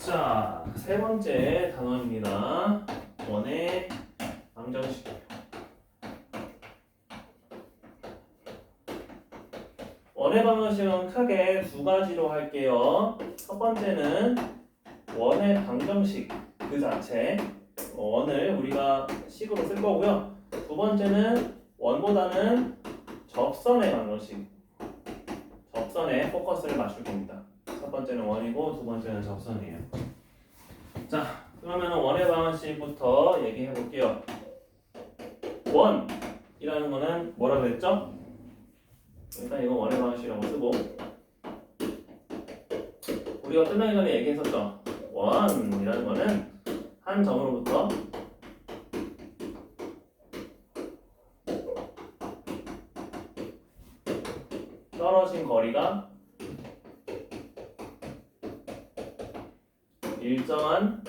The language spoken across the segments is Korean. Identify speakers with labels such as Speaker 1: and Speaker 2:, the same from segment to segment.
Speaker 1: 자, 세 번째 단원입니다. 원의 방정식. 원의 방정식은 크게 두 가지로 할게요. 첫 번째는 원의 방정식 그 자체, 원을 우리가 식으로 쓸 거고요. 두 번째는 원보다는 접선의 방정식, 접선에 포커스를 맞출 겁니다. 첫 번째는 원이고 두 번째는 접선이에요. 자, 그러면 원의 방정식부터 얘기해 볼게요. 원이라는 거는 뭐라 그랬죠? 일단 이거 원의 방정식이라고 쓰고, 우리가 끝나기 전에 얘기했었죠. 원이라는 거는 한 점으로부터 떨어진 거리가 일정한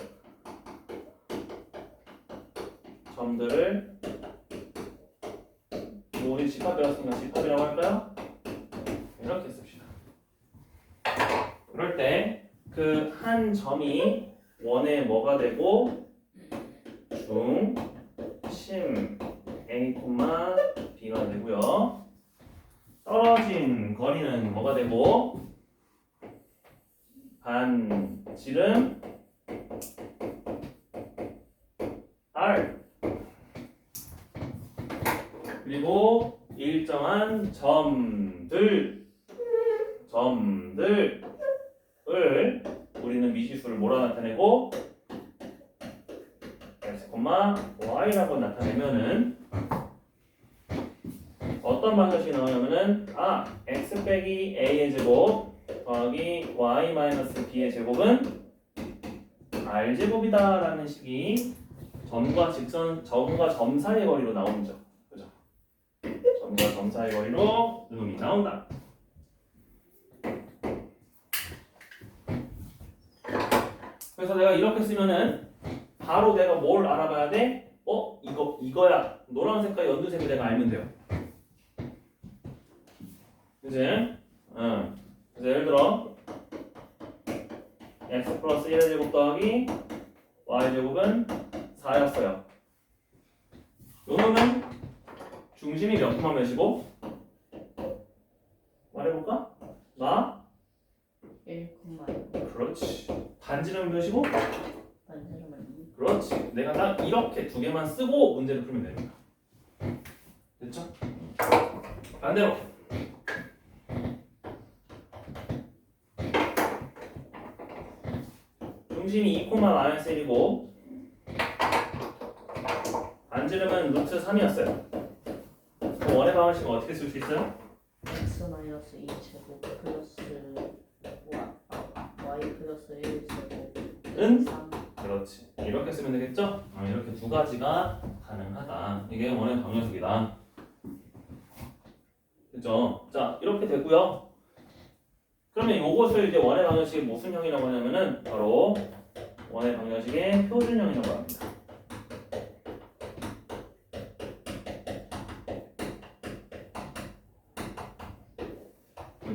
Speaker 1: 점들을, 뭐 우리 집합 배웠으니까 집합이라고 할까요? 이렇게 씁시다. 그럴 때 그 한 점이 원의 뭐가 되고 중심 A, B가 되고요. 떨어진 거리는 뭐가 되고 반지름 R, 그리고 일정한 점들을 우리는 미지수를 뭐라 나타내고 x, y라고 나타내면은 어떤 방정식이 나오냐면은 x 빼기 a의 제곱 더하기 y 마이너스 b의 제곱은 r 제곱이다 라는 식이 점과 점 사이의 거리로 나오죠. 그죠? 점과 점 사이의 거리로 놈이 나온다. 그래서 내가 이렇게 쓰면은 바로 내가 뭘 알아봐야 돼? 이거야. 노란색과 연두색을 내가 알면 돼요. 그치? 그래서 예를 들어 x 플러스 1의 제곱 더하기 y 제곱은 4였어요. 요놈은 중심이 몇 콤마 몇이고? 말해볼까?
Speaker 2: 1,2.
Speaker 1: 그렇지. 반지름은 몇이고?
Speaker 2: 반지름은 2.
Speaker 1: 그렇지. 내가 딱 이렇게 두 개만 쓰고 문제를 풀면 됩니다. 됐죠? 반대로 중심이 2,-1이고 반지름은 루트 3이었어요. 그럼 원의 방정식은 어떻게 쓸 수 있어요?
Speaker 2: x 마이너스 2 제곱 플러스 y 플러스 1
Speaker 1: 은?
Speaker 2: 제곱 3.
Speaker 1: 그렇지. 이렇게 쓰면 되겠죠? 이렇게 두 가지가 가능하다. 이게 원의 방정식이다. 그죠? 자, 이렇게 되고요. 그러면 이것을 이제 원의 방정식의 무슨 형이라고 하냐면은 바로 원의 방정식의 표준형이라고 합니다.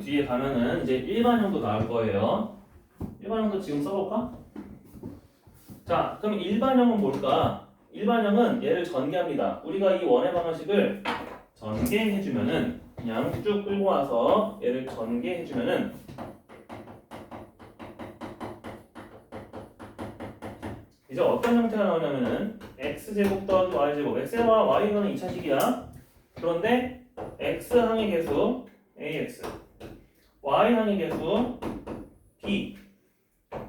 Speaker 1: 뒤에 가면은 이제 일반형도 나올 거예요. 일반형도 지금 써볼까? 자, 그럼 일반형은 뭘까? 일반형은 얘를 전개합니다. 우리가 이 원의 방정식을 전개해주면은 그냥 쭉 끌고 와서 얘를 전개해주면은 이제 어떤 형태가 나오냐면은 x제곱 더하기 y제곱, x와 y는 2차식이야. 그런데 x항의 개수 ax, y항의 개수 b,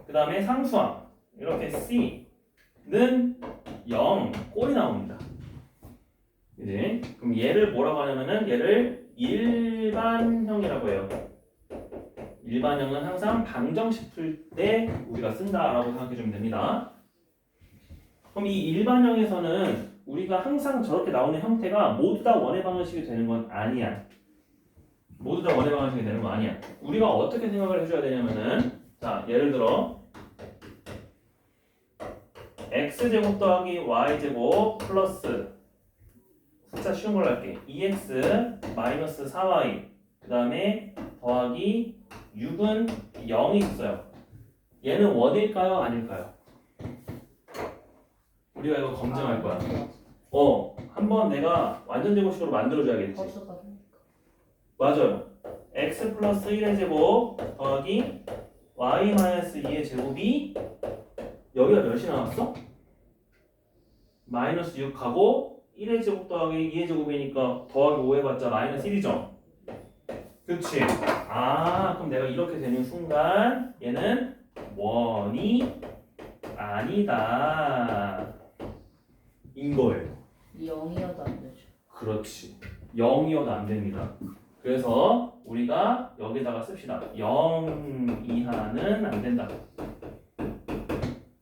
Speaker 1: 그 다음에 상수항 이렇게 c는 0 꼴이 나옵니다. 이제 그럼 얘를 뭐라고 하냐면은 얘를 일반형이라고 해요. 일반형은 항상 방정식 풀 때 우리가 쓴다라고 생각해 주면 됩니다. 그럼 이 일반형에서는 우리가 항상 저렇게 나오는 형태가 모두 다 원의 방정식이 되는 건 아니야. 모두 다 원의 방정식이 되는 건 아니야. 우리가 어떻게 생각을 해줘야 되냐면은, 자, 예를 들어 x제곱 더하기 y제곱 플러스, 숫자 쉬운 걸로 할게. 2x 마이너스 4y 그 다음에 더하기 6은 0이 있어요. 얘는 원일까요? 아닐까요? 우리가 이거 검증할 거야. 한번 내가 완전 제곱식으로 만들어줘야겠지.
Speaker 2: 허수가 되니까.
Speaker 1: 맞아요. x 플러스 1의 제곱 더하기 y 마이너스 2의 제곱이 여기가 몇이 나왔어? 마이너스 6하고 1의 제곱 더하기 2의 제곱이니까 더하기 5 해봤자 마이너스 1이죠? 그치? 그럼 내가 이렇게 되는 순간 얘는 원이 아니다 인 거예요.
Speaker 2: 0이어도 안 되죠.
Speaker 1: 그렇지. 0이어도 안 됩니다. 그래서 우리가 여기다가 씁시다. 0 이하는 안 된다.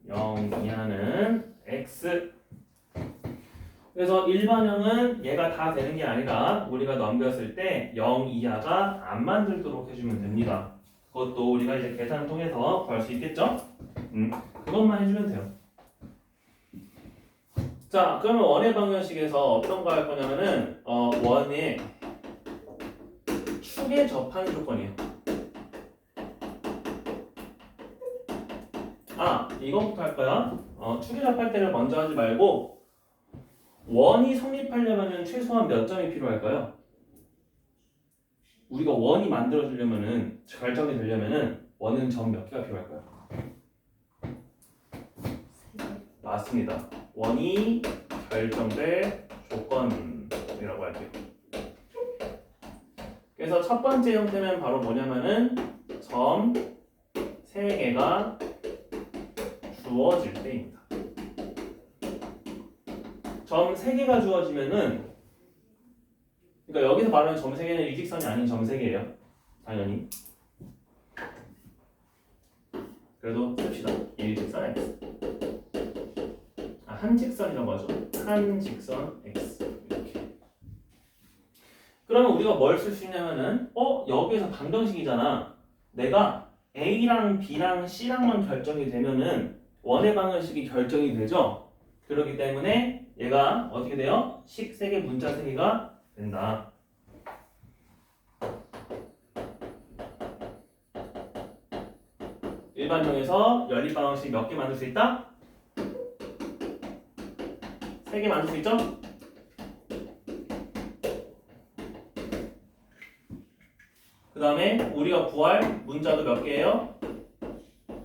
Speaker 1: 0 이하는 x. 그래서 일반형은 얘가 다 되는 게 아니라 우리가 넘겼을 때 0 이하가 안 만들도록 해주면 됩니다. 그것도 우리가 이제 계산을 통해서 구할 수 있겠죠? 그것만 해주면 돼요. 자, 그러면 원의 방정식에서 어떤 거 할 거냐면은 원의 축에 접하는 조건이에요. 이거부터 할 거야. 축에 접할 때를 먼저 하지 말고 원이 성립하려면 최소한 몇 점이 필요할까요? 우리가 원이 만들어지려면은 결정이 되려면은 원은 점 몇 개가 필요할까요? 맞습니다. 원이 결정될 조건이라고 할게요. 그래서 첫 번째 형태는 바로 뭐냐면은 점 3개가 주어질 때입니다. 점 3개가 주어지면은 그러니까 여기서 말하는 점 3개는 일직선이 아닌 점 3개예요. 당연히. 그래도 씁시다. 일직선 x. 한직선이라고 하죠. 한직선 x. 이렇게. 그러면 우리가 뭘 쓸 수 있냐면은 여기에서 방정식이잖아. 내가 A랑 B랑 C랑만 결정이 되면은 원의 방정식이 결정이 되죠. 그렇기 때문에 얘가 어떻게 돼요? 식 3개, 문자 3개가 된다. 일반형에서 연립 방정식 몇 개 만들 수 있다? 3개 만들 수 있죠? 그 다음에 우리가 구할 문자도 몇 개예요?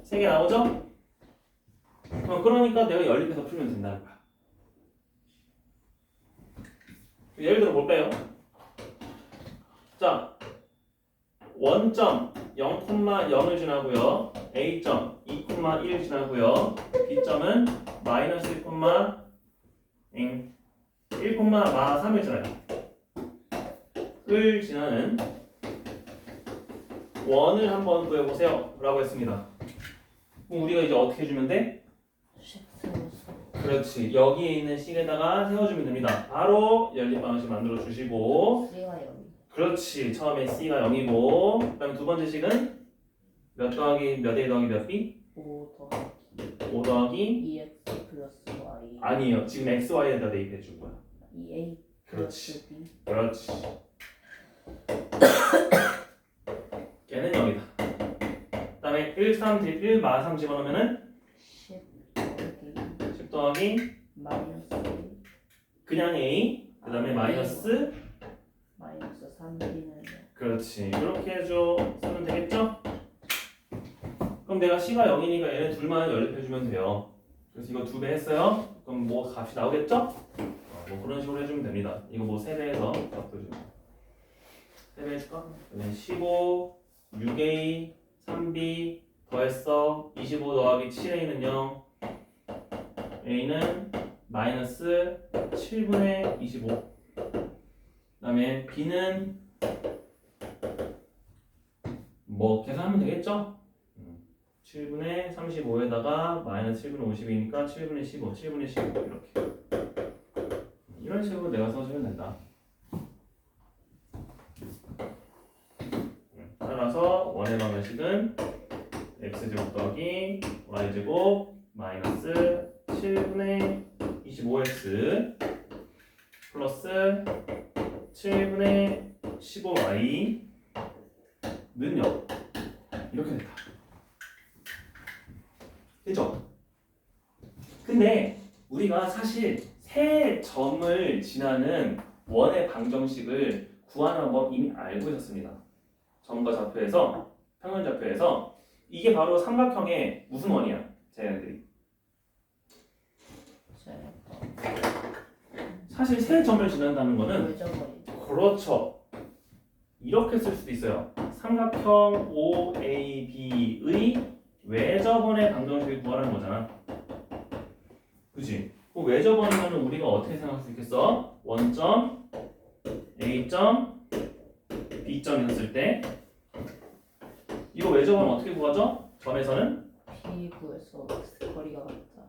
Speaker 1: 3개 나오죠? 그러니까 내가 연립해서 풀면 된다는 거야. 예를 들어 볼까요? 자, 원점 0,0을 지나고요. A점 2,1을 지나고요. B점은 마이너스 1,3을 지나요. 을 지나는 원을 한번 구해보세요 라고 했습니다. 그럼 우리가 이제 어떻게 해주면 돼? 그렇지. 여기에 있는 식에다가 세워주면 됩니다. 바로 연립 방정식 만들어 주시고.
Speaker 2: C가 0.
Speaker 1: 그렇지. 처음에 C가 0이고 그 다음에 두 번째 식은 몇 더하기 몇 A 더하기 몇 B?
Speaker 2: 5 더하기
Speaker 1: 5 더하기
Speaker 2: 2x 플러스 y.
Speaker 1: 아니에요. 지금 x, y에다 대입해 줄 거야.
Speaker 2: 2a
Speaker 1: 그렇지.
Speaker 2: 플러스 b.
Speaker 1: 그렇지. 걔는 0이다. 그 다음에 1, 3, 1, 마 3 집어넣으면은 10 더하기
Speaker 2: 마이너스
Speaker 1: 그냥 A 그 다음에 마이너스
Speaker 2: 3b는
Speaker 1: 그렇지. 이렇게 해줘. 쓰면 되겠죠? 그럼 내가 C가 0이니까 얘네 둘만 연립해주면 돼요. 그래서 이거 2배 했어요. 그럼 뭐 값이 나오겠죠? 뭐 그런 식으로 해주면 됩니다. 이거 뭐 3배해서 값도 주면 3배 해줄까? 그러면 15, 6A, 3B 더했어 25 더하기 7A는 0 A는 마이너스 7분의 25 그 다음에 B는 뭐 계산하면 되겠죠? 7분의 35에다가 마이너스 7분의 50이니까 7분의 15, 7분의 15 이렇게 이런 식으로 내가 써주면 된다. 따라서 원의 방정식은 x제곱 더하기 y제곱 마이너스 7분의 25x 플러스 7분의 15y는 0 이렇게 된다. 그죠? 근데 우리가 사실 세 점을 지나는 원의 방정식을 구하는 법 이미 알고 있었습니다. 점과 좌표에서 평면 좌표에서 이게 바로 삼각형의 무슨 원이야? 쟤네들이 사실 세 점을 지난다는 거는
Speaker 2: 외접거리죠.
Speaker 1: 그렇죠. 이렇게 쓸 수도 있어요. 삼각형 OAB의 외접원의 방정식을 구하라는 거잖아. 그치? 그 외접원이면 우리가 어떻게 생각할 수 있겠어? 원점, A점, B점이었을 때 이거 외접원 어떻게 구하죠? 점에서는
Speaker 2: P9에서 X 거리가 같다.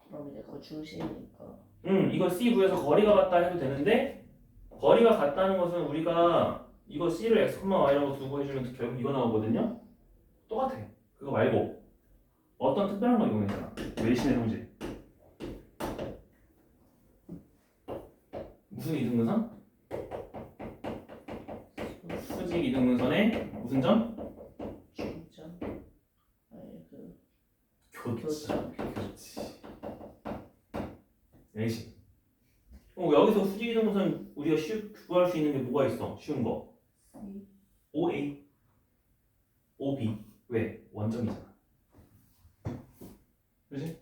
Speaker 2: 그럼 이제 그 중심이니까
Speaker 1: 이거 C9에서 거리가 같다 해도 되는데 거리가 같다는 것은 우리가 이거 C를 X, Y라고 두고 해주면 결국 이거 나오거든요? 똑같아. 그거 말고 어떤 특별한 거 이용했잖아. 외신의 성질. 무슨 이등분선? 수직 이등분선의 무슨 점?
Speaker 2: 중점 아니 그
Speaker 1: 교점. 그렇지. 외신. 여기서 수직 이등분선 우리가 구할 수 있는 게 뭐가 있어? 쉬운 거.
Speaker 2: C
Speaker 1: OA, OB. 왜? 원점이잖아. 그지?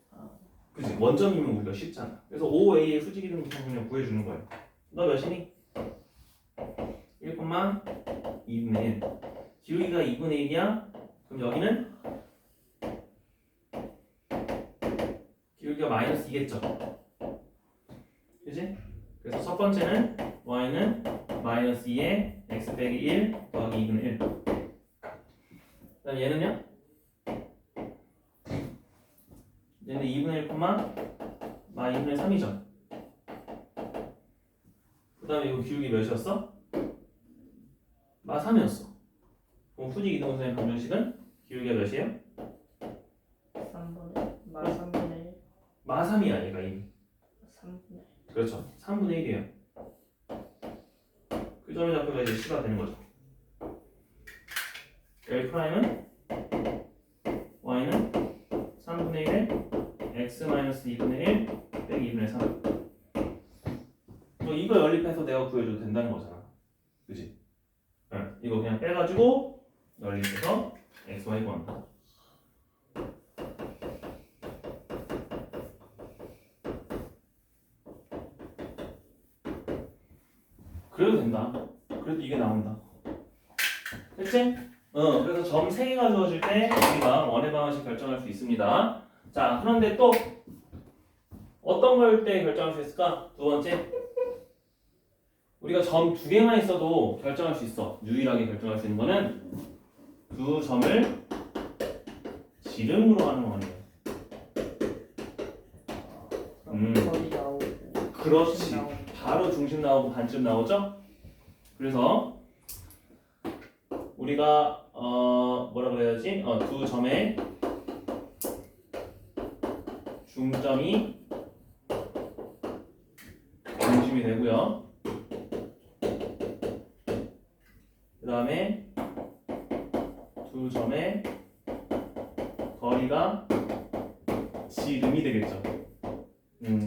Speaker 1: 그지? 원점이면 우리가 쉽잖아. 그래서 OA의 수직 이등분선 그냥 구해주는 거야. 너 몇이니? 1,2분의 1. 기울기가 2분의 1이야? 그럼 여기는? 기울기가 마이너스 2겠죠? 그지? 그래서 첫 번째는 y는 마이너스 2에 x 빼기 1 더하기 2분의 1. 그 다음 얘는요? 얘는 2분의 1, 마 2분의 3이죠. 그 다음에 이거 기울기 몇이었어? 마 3이었어. 그럼 수직 이등분선의 방정식은 기울기가 몇이에요?
Speaker 2: 3분의 마 3분의 1
Speaker 1: 마 3이야 얘가 이미.
Speaker 2: 3분의 1
Speaker 1: 그렇죠. 3분의 1이에요. 그 점의 좌표가 이제 C가 되는 거죠. L'은 Y는 3분의 1에 X-2분의 1 빼기 2분의 3. 이거 연립해서 내가 구해줘도 된다는 거잖아. 그지? 응. 이거 그냥 빼가지고 연립해서 X, Y 구한다. 그래도 된다. 그래도 이게 나온다. 됐지? 그래서 점 3개가 주어질 때 우리가 원의 방정식 결정할 수 있습니다. 자, 그런데 또 어떤 걸 때 결정할 수 있을까? 두 번째, 우리가 점 2개만 있어도 결정할 수 있어. 유일하게 결정할 수 있는 거는 두 점을 지름으로 하는 원이에요.
Speaker 2: 거리 나오고
Speaker 1: 그렇지.
Speaker 2: 중심 나오고.
Speaker 1: 바로 중심 나오고 반쯤 나오죠? 그래서 우리가 뭐라 그래야지? 두 점의 중점이 중심이 되고요. 그 다음에 두 점의 거리가 지름이 되겠죠.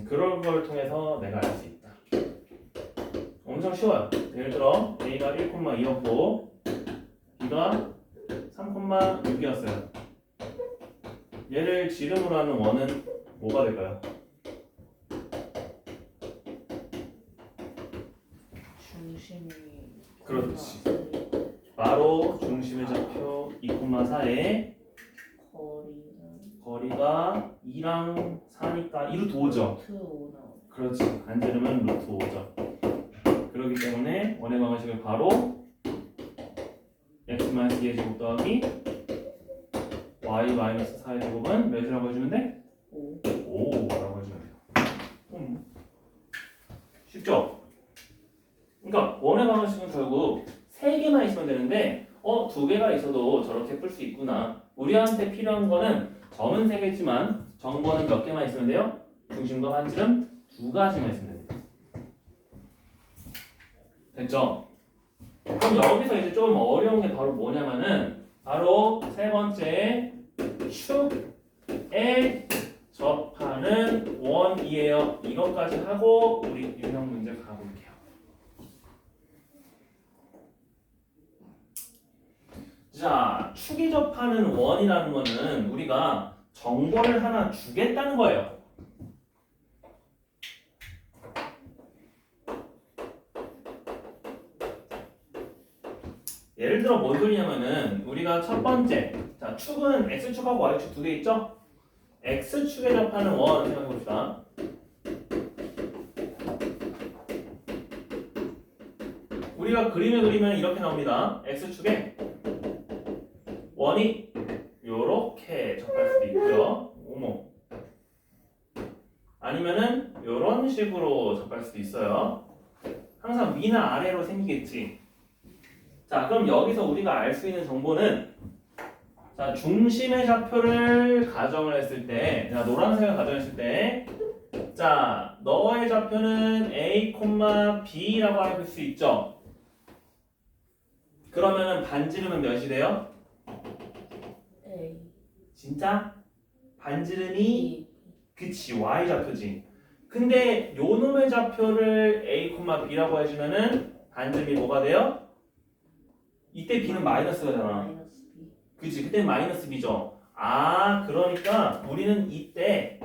Speaker 1: 그런 걸 통해서 내가 알 수 있다. 엄청 쉬워요. 예를 들어 A가 1,2였고 B가 3,6이었어요. 얘를 지름으로 하는 원은 뭐가 될까요?
Speaker 2: 중심이
Speaker 1: 그렇지. 바로 중심의 좌표 2,4에
Speaker 2: 거리는
Speaker 1: 거리가 2랑 4니까 2루트 5죠.
Speaker 2: 루트 5 나오고
Speaker 1: 그렇지. 반지름은 루트 5죠. 그렇기 때문에 원의 방정식을 바로 x-2의 제곱 더하기 y-4의 제곱은 몇이라고 해주면 돼?
Speaker 2: 5
Speaker 1: 5라고 해주면 돼요. 쉽죠? 그러니까 원의 방정식은 결국 3개만 있으면 되는데 2개가 있어도 저렇게 풀 수 있구나. 우리한테 필요한 거는 점은 3개지만 정보는 몇 개만 있으면 돼요? 중심과 반지름 2가지만 있으면 됩니다. 됐죠? 그럼 여기서 이제 좀 어려운 게 바로 뭐냐면은 바로 세 번째 축에 접하는 원이에요. 이것까지 하고 우리 유형 문제 가볼게요. 자, 축에 접하는 원이라는 거는 우리가 정보를 하나 주겠다는 거예요. 예를 들어 뭔 소리냐면은 우리가 첫 번째, 자, 축은 x축하고 y축 두 개 있죠? x축에 접하는 원 생각해 봅시다. 우리가 그림을 그리면 이렇게 나옵니다. x축에 원이 요렇게 접할 수도 있고요. 오모. 아니면은 요런 식으로 접할 수도 있어요. 항상 위나 아래로 생기겠지. 자, 그럼 여기서 우리가 알 수 있는 정보는, 자, 중심의 좌표를 가정을 했을 때, 자, 노란색을 가정했을 때, 자, 너의 좌표는 A, B라고 할 수 있죠. 그러면은 반지름은 몇이 돼요?
Speaker 2: A
Speaker 1: 진짜? 반지름이
Speaker 2: B
Speaker 1: 그치, Y 좌표지. 근데 요 놈의 좌표를 A, B라고 해주면은 반지름이 뭐가 돼요? 이때 B는 마이너스가 되잖아.
Speaker 2: 마이너스 B
Speaker 1: 그치, 그때 마이너스 B죠. 아, 그러니까 우리는 이때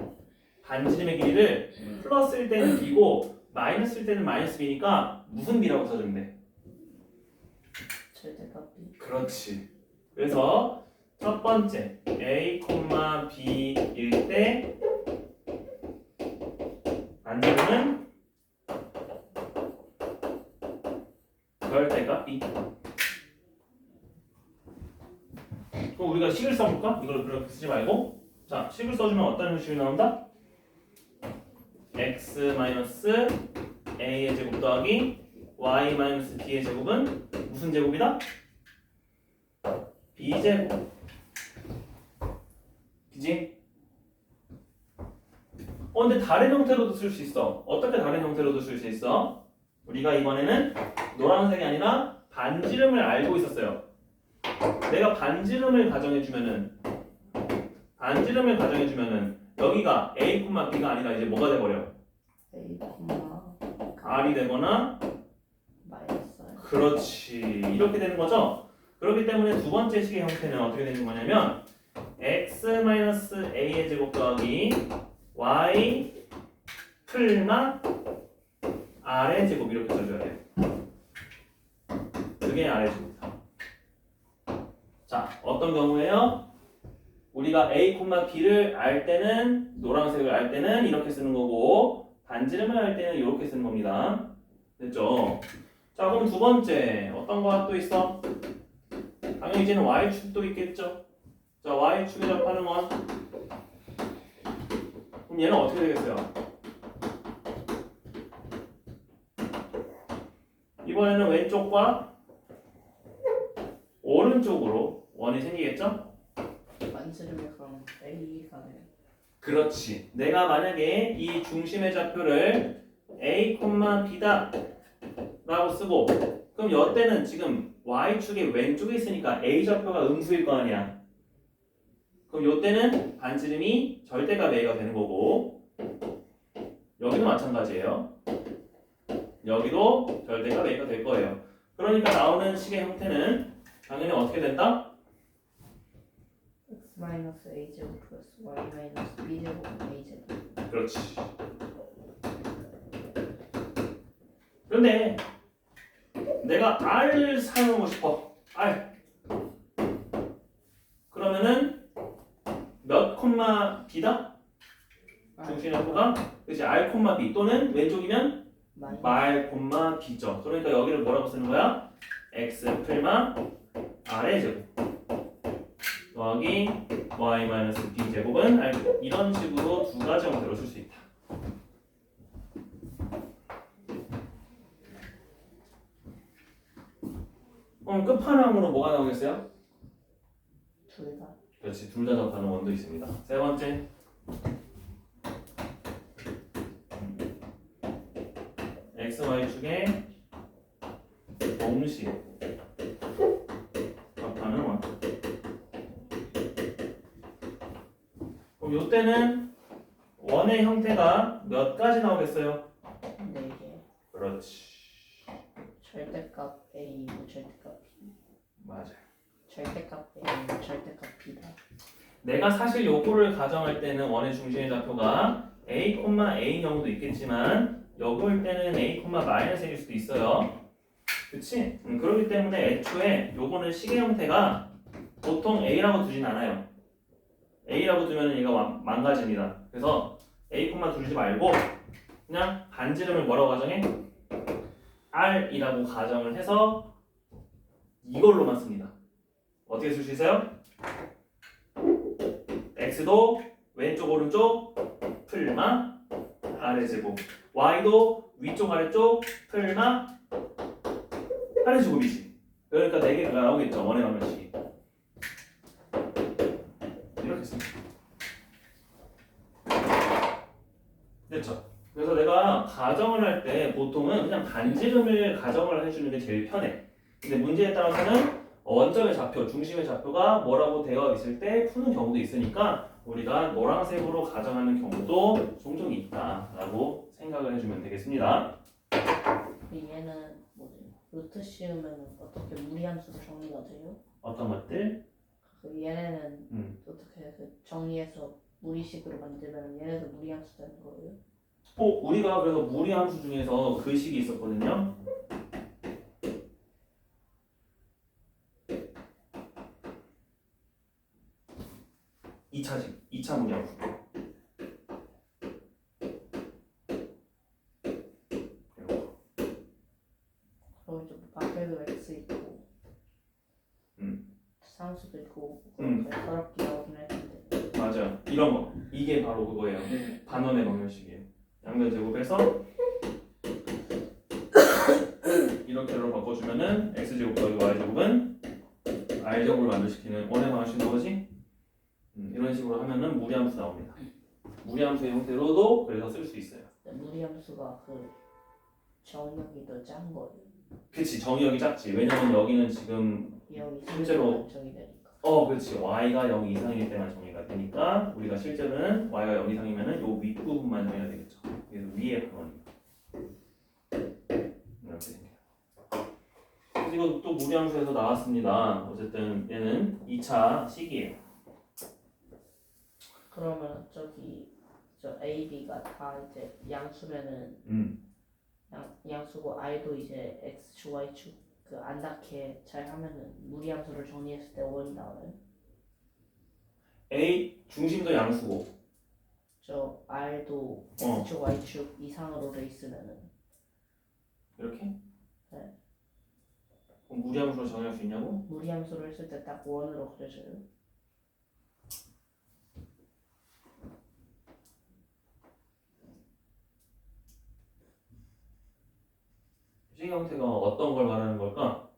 Speaker 1: 반지름의 길이를 플러스일 때는 B고 마이너스일 때는 마이너스 B니까 무슨 B라고 써주면 돼?
Speaker 2: 절대값 B
Speaker 1: 그렇지. 그래서 첫 번째 A, B일 때 반지름은 절대값 B. 그럼 우리가 식을 써볼까? 이걸 그렇게 쓰지 말고, 자, 식을 써주면 어떤 식이 나온다? x-a의 제곱 더하기 y-b의 제곱은 무슨 제곱이다? b제곱. 그지? 근데 다른 형태로도 쓸 수 있어. 어떻게 다른 형태로도 쓸 수 있어? 우리가 이번에는 노란색이 아니라 반지름을 알고 있었어요. 내가 반지름을 가정해주면은 여기가 A, B가 아니라 이제 뭐가 돼버려?
Speaker 2: A,
Speaker 1: R이 되거나
Speaker 2: 마이너스 R
Speaker 1: 그렇지, 이렇게 되는 거죠. 그렇기 때문에 두 번째 식의 형태는 어떻게 되는 거냐면 x-a의 제곱 더하기 y 풀마 r의 제곱 이렇게 써줘야 돼요. 그게 r의 제곱이다. 자, 어떤 경우에요? 우리가 A, B를 알 때는 노란색을 알 때는 이렇게 쓰는 거고 반지름을 알 때는 이렇게 쓰는 겁니다. 됐죠? 자, 그럼 두 번째 어떤 거가 또 있어? 당연히 이제는 Y축도 있겠죠? 자, Y축에 접하는 원. 그럼 얘는 어떻게 되겠어요? 이번에는 왼쪽과 오른쪽으로 원이 생기겠죠?
Speaker 2: 반지름이 그럼 A가 돼요.
Speaker 1: 그렇지. 내가 만약에 이 중심의 좌표를 A, B다 라고 쓰고 그럼 이때는 지금 Y축의 왼쪽에 있으니까 A 좌표가 음수일 거 아니야. 그럼 이때는 반지름이 절대값 A가 되는 거고 여기도 마찬가지예요. 여기도 절대값 A가 될 거예요. 그러니까 나오는 식의 형태는 당연히 어떻게 된다?
Speaker 2: x-a 제곱 플러스 y-b 제곱 a 제곱
Speaker 1: 그렇지. 그런데 내가 R을 사용하고 싶어. R. 그러면은 몇 콤마 B다? 중심 좌표가 그렇지. R 콤마 B 또는 왼쪽이면 말 콤마 B죠. 그러니까 여기를 뭐라고 쓰는 거야? X 풀마 R의 제곱 더하기 Y 마이너스 B 제곱은 R 제곱. 이런 식으로 두 가지 형태로 쓸 수 있다. 그럼 끝판왕으로 뭐가 나오겠어요?
Speaker 2: 둘 다
Speaker 1: 그렇지, 둘 다 접하는 원도 있습니다. 세 번째 x, y축에 동시에 접하는 원. 그럼 요때는 원의 형태가 몇 가지 나오겠어요?
Speaker 2: 4개.
Speaker 1: 그렇지.
Speaker 2: 절대값 A, 절대값 B.
Speaker 1: 맞아요.
Speaker 2: 절대값 A, 절대값 B다.
Speaker 1: 내가 사실 요거를 가정할 때는 원의 중심의 좌표가 a, a인 경우도 있겠지만 여기 올 때는 a, -1일 수도 있어요. 그치? 그렇기 때문에 애초에 요거는 시계 형태가 보통 a라고 두진 않아요. a라고 두면 얘가 망가집니다. 그래서 a, 두지 말고 그냥 반지름을 뭐라고 가정해? r이라고 가정을 해서 이걸로만 씁니다. 어떻게 쓸 수 있어요? x도 왼쪽 오른쪽 풀마 아래 제곱, y도 위쪽 아래쪽 풀마 아래 제곱이지. 그러니까 4개가 나오겠죠. 원의 방정식이. 이렇게 씁니다. 됐죠? 그래서 내가 가정을 할 때 보통은 그냥 반지름을 가정을 해주는 게 제일 편해. 근데 문제에 따라서는 원점의 좌표, 중심의 좌표가 뭐라고 되어 있을 때 푸는 경우도 있으니까 우리가 노란색으로 가정하는 경우도 종종 있다라고 생각을 해주면 되겠습니다.
Speaker 2: 얘는 뭐지? 루트 씌우면 어떻게 무리함수로 정리가 돼요?
Speaker 1: 어떤 것들?
Speaker 2: 그 얘네는 어떻게 그 정리해서 무리식으로 만들면 얘네도 무리함수 되는 거예요?
Speaker 1: 우리가 그래서 무리함수 중에서 그 식이 있었거든요. 이차식, 2차 무리함수.
Speaker 2: 그럼 좀 밖에도 X 있고 상수도 있고 더럽게 나오긴 할 텐데.
Speaker 1: 맞아요. 이런 거. 이게 바로 그거예요. 반원의 방정식이에요. 양변 제곱해서 이렇게로 바꿔주면은 x제곱 더하기 y제곱은 r제곱을 만들어시키는 원의 방정식이 뭐지? 이런 식으로 하면은 무리함수 나옵니다. 무리함수의 형태로도 그래서 쓸 수 있어요.
Speaker 2: 무리함수가 그 정역이 더 짠 거예요.
Speaker 1: 그치, 정의역이 작지. 왜냐면 여기는 지금
Speaker 2: 여기
Speaker 1: 실제로
Speaker 2: 정이 되니까.
Speaker 1: 그렇지. y가 0 이상일 때만 정의가 되니까 우리가 실제로는 y가 0 이상이면은 요 윗부분만 정의가 되겠죠. 그래서 위에 반원입니다. 이렇게 생겨요. 그래서 이거 또 무리함수에서 나왔습니다. 어쨌든 얘는 2차 식이에요.
Speaker 2: 그러면 저기 저 A, B가 다 이제 양수면은 양수고 I도 이제 X, Y축 그 안 닿게 잘 하면은 무리함수를 정리했을 때 5이 나와요.
Speaker 1: A 중심도 양수고
Speaker 2: 저 R도 X축, Y축 이상으로 돼 있으면은
Speaker 1: 이렇게?
Speaker 2: 네.
Speaker 1: 그럼 무리함수로 정의할 수 있냐고?
Speaker 2: 무리함수를 했을 때 딱 원으로 그려져요.
Speaker 1: 식 형태가 어떤 걸 말하는 걸까?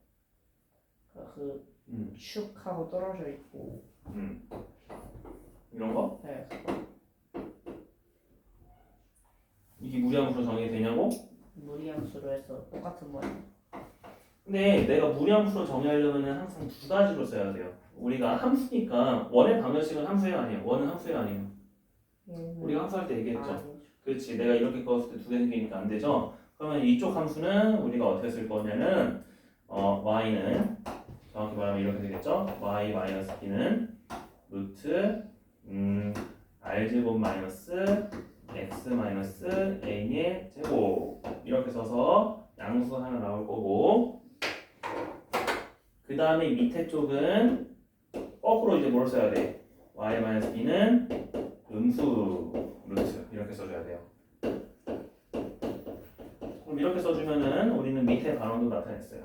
Speaker 2: 그 축하고 떨어져 있고
Speaker 1: 이런 거?
Speaker 2: 네.
Speaker 1: 이게 무리함수로 정의되냐고?
Speaker 2: 무리함수로 해서 똑같은 모양.
Speaker 1: 근데 내가 무리함수로 정의하려면 항상 두 가지로 써야 돼요. 우리가 함수니까 원의 방정식은 함수예요, 아니에요? 원은 함수예요, 아니에요? 우리가 함수할 때 얘기했죠. 그렇지. 내가 이렇게 그었을 때 두 개 생기니까 안 되죠. 그러면 이쪽 함수는 우리가 어떻게 쓸 거냐면 y는 정확히 말하면 이렇게 되겠죠. y 마이너스 b는 루트 r제곱 마이너스 x 마이너스 a의 제곱 이렇게 써서 양수 하나 나올 거고, 그 다음에 밑에 쪽은 거꾸로 이제 뭘 써야 돼? y 마이너스 b는 음수 루트 이렇게 써줘야 돼요. 그럼 이렇게 써주면은 우리는 밑에 반원도 나타냈어요.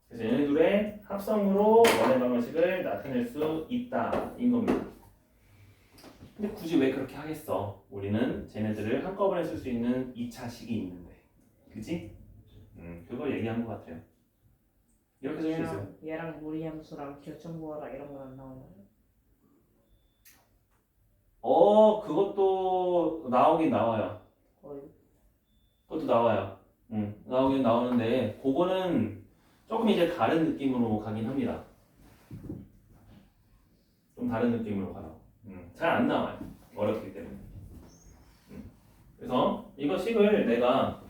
Speaker 1: 그래서 얘네 둘의 합성으로 원의 방정식을 나타낼 수 있다 인 겁니다. 근데 굳이 왜 그렇게 하겠어? 우리는 쟤네들을 한꺼번에 쓸 수 있는 2차 식이 있는데, 그지? 그걸 얘기한 것 같아요. 이렇게 쓸 수 있어요.
Speaker 2: 얘랑 무리함수랑 결정구하라 이런 건 안 나오나요?
Speaker 1: 그것도 나오긴 나와요. 그것도 나와요. 나오긴 나오는데 그거는 조금 이제 다른 느낌으로 가긴 합니다. 좀 다른 느낌으로 가요. 잘 안 나와요. 어렵기 때문에. 그래서 이거 식을 내가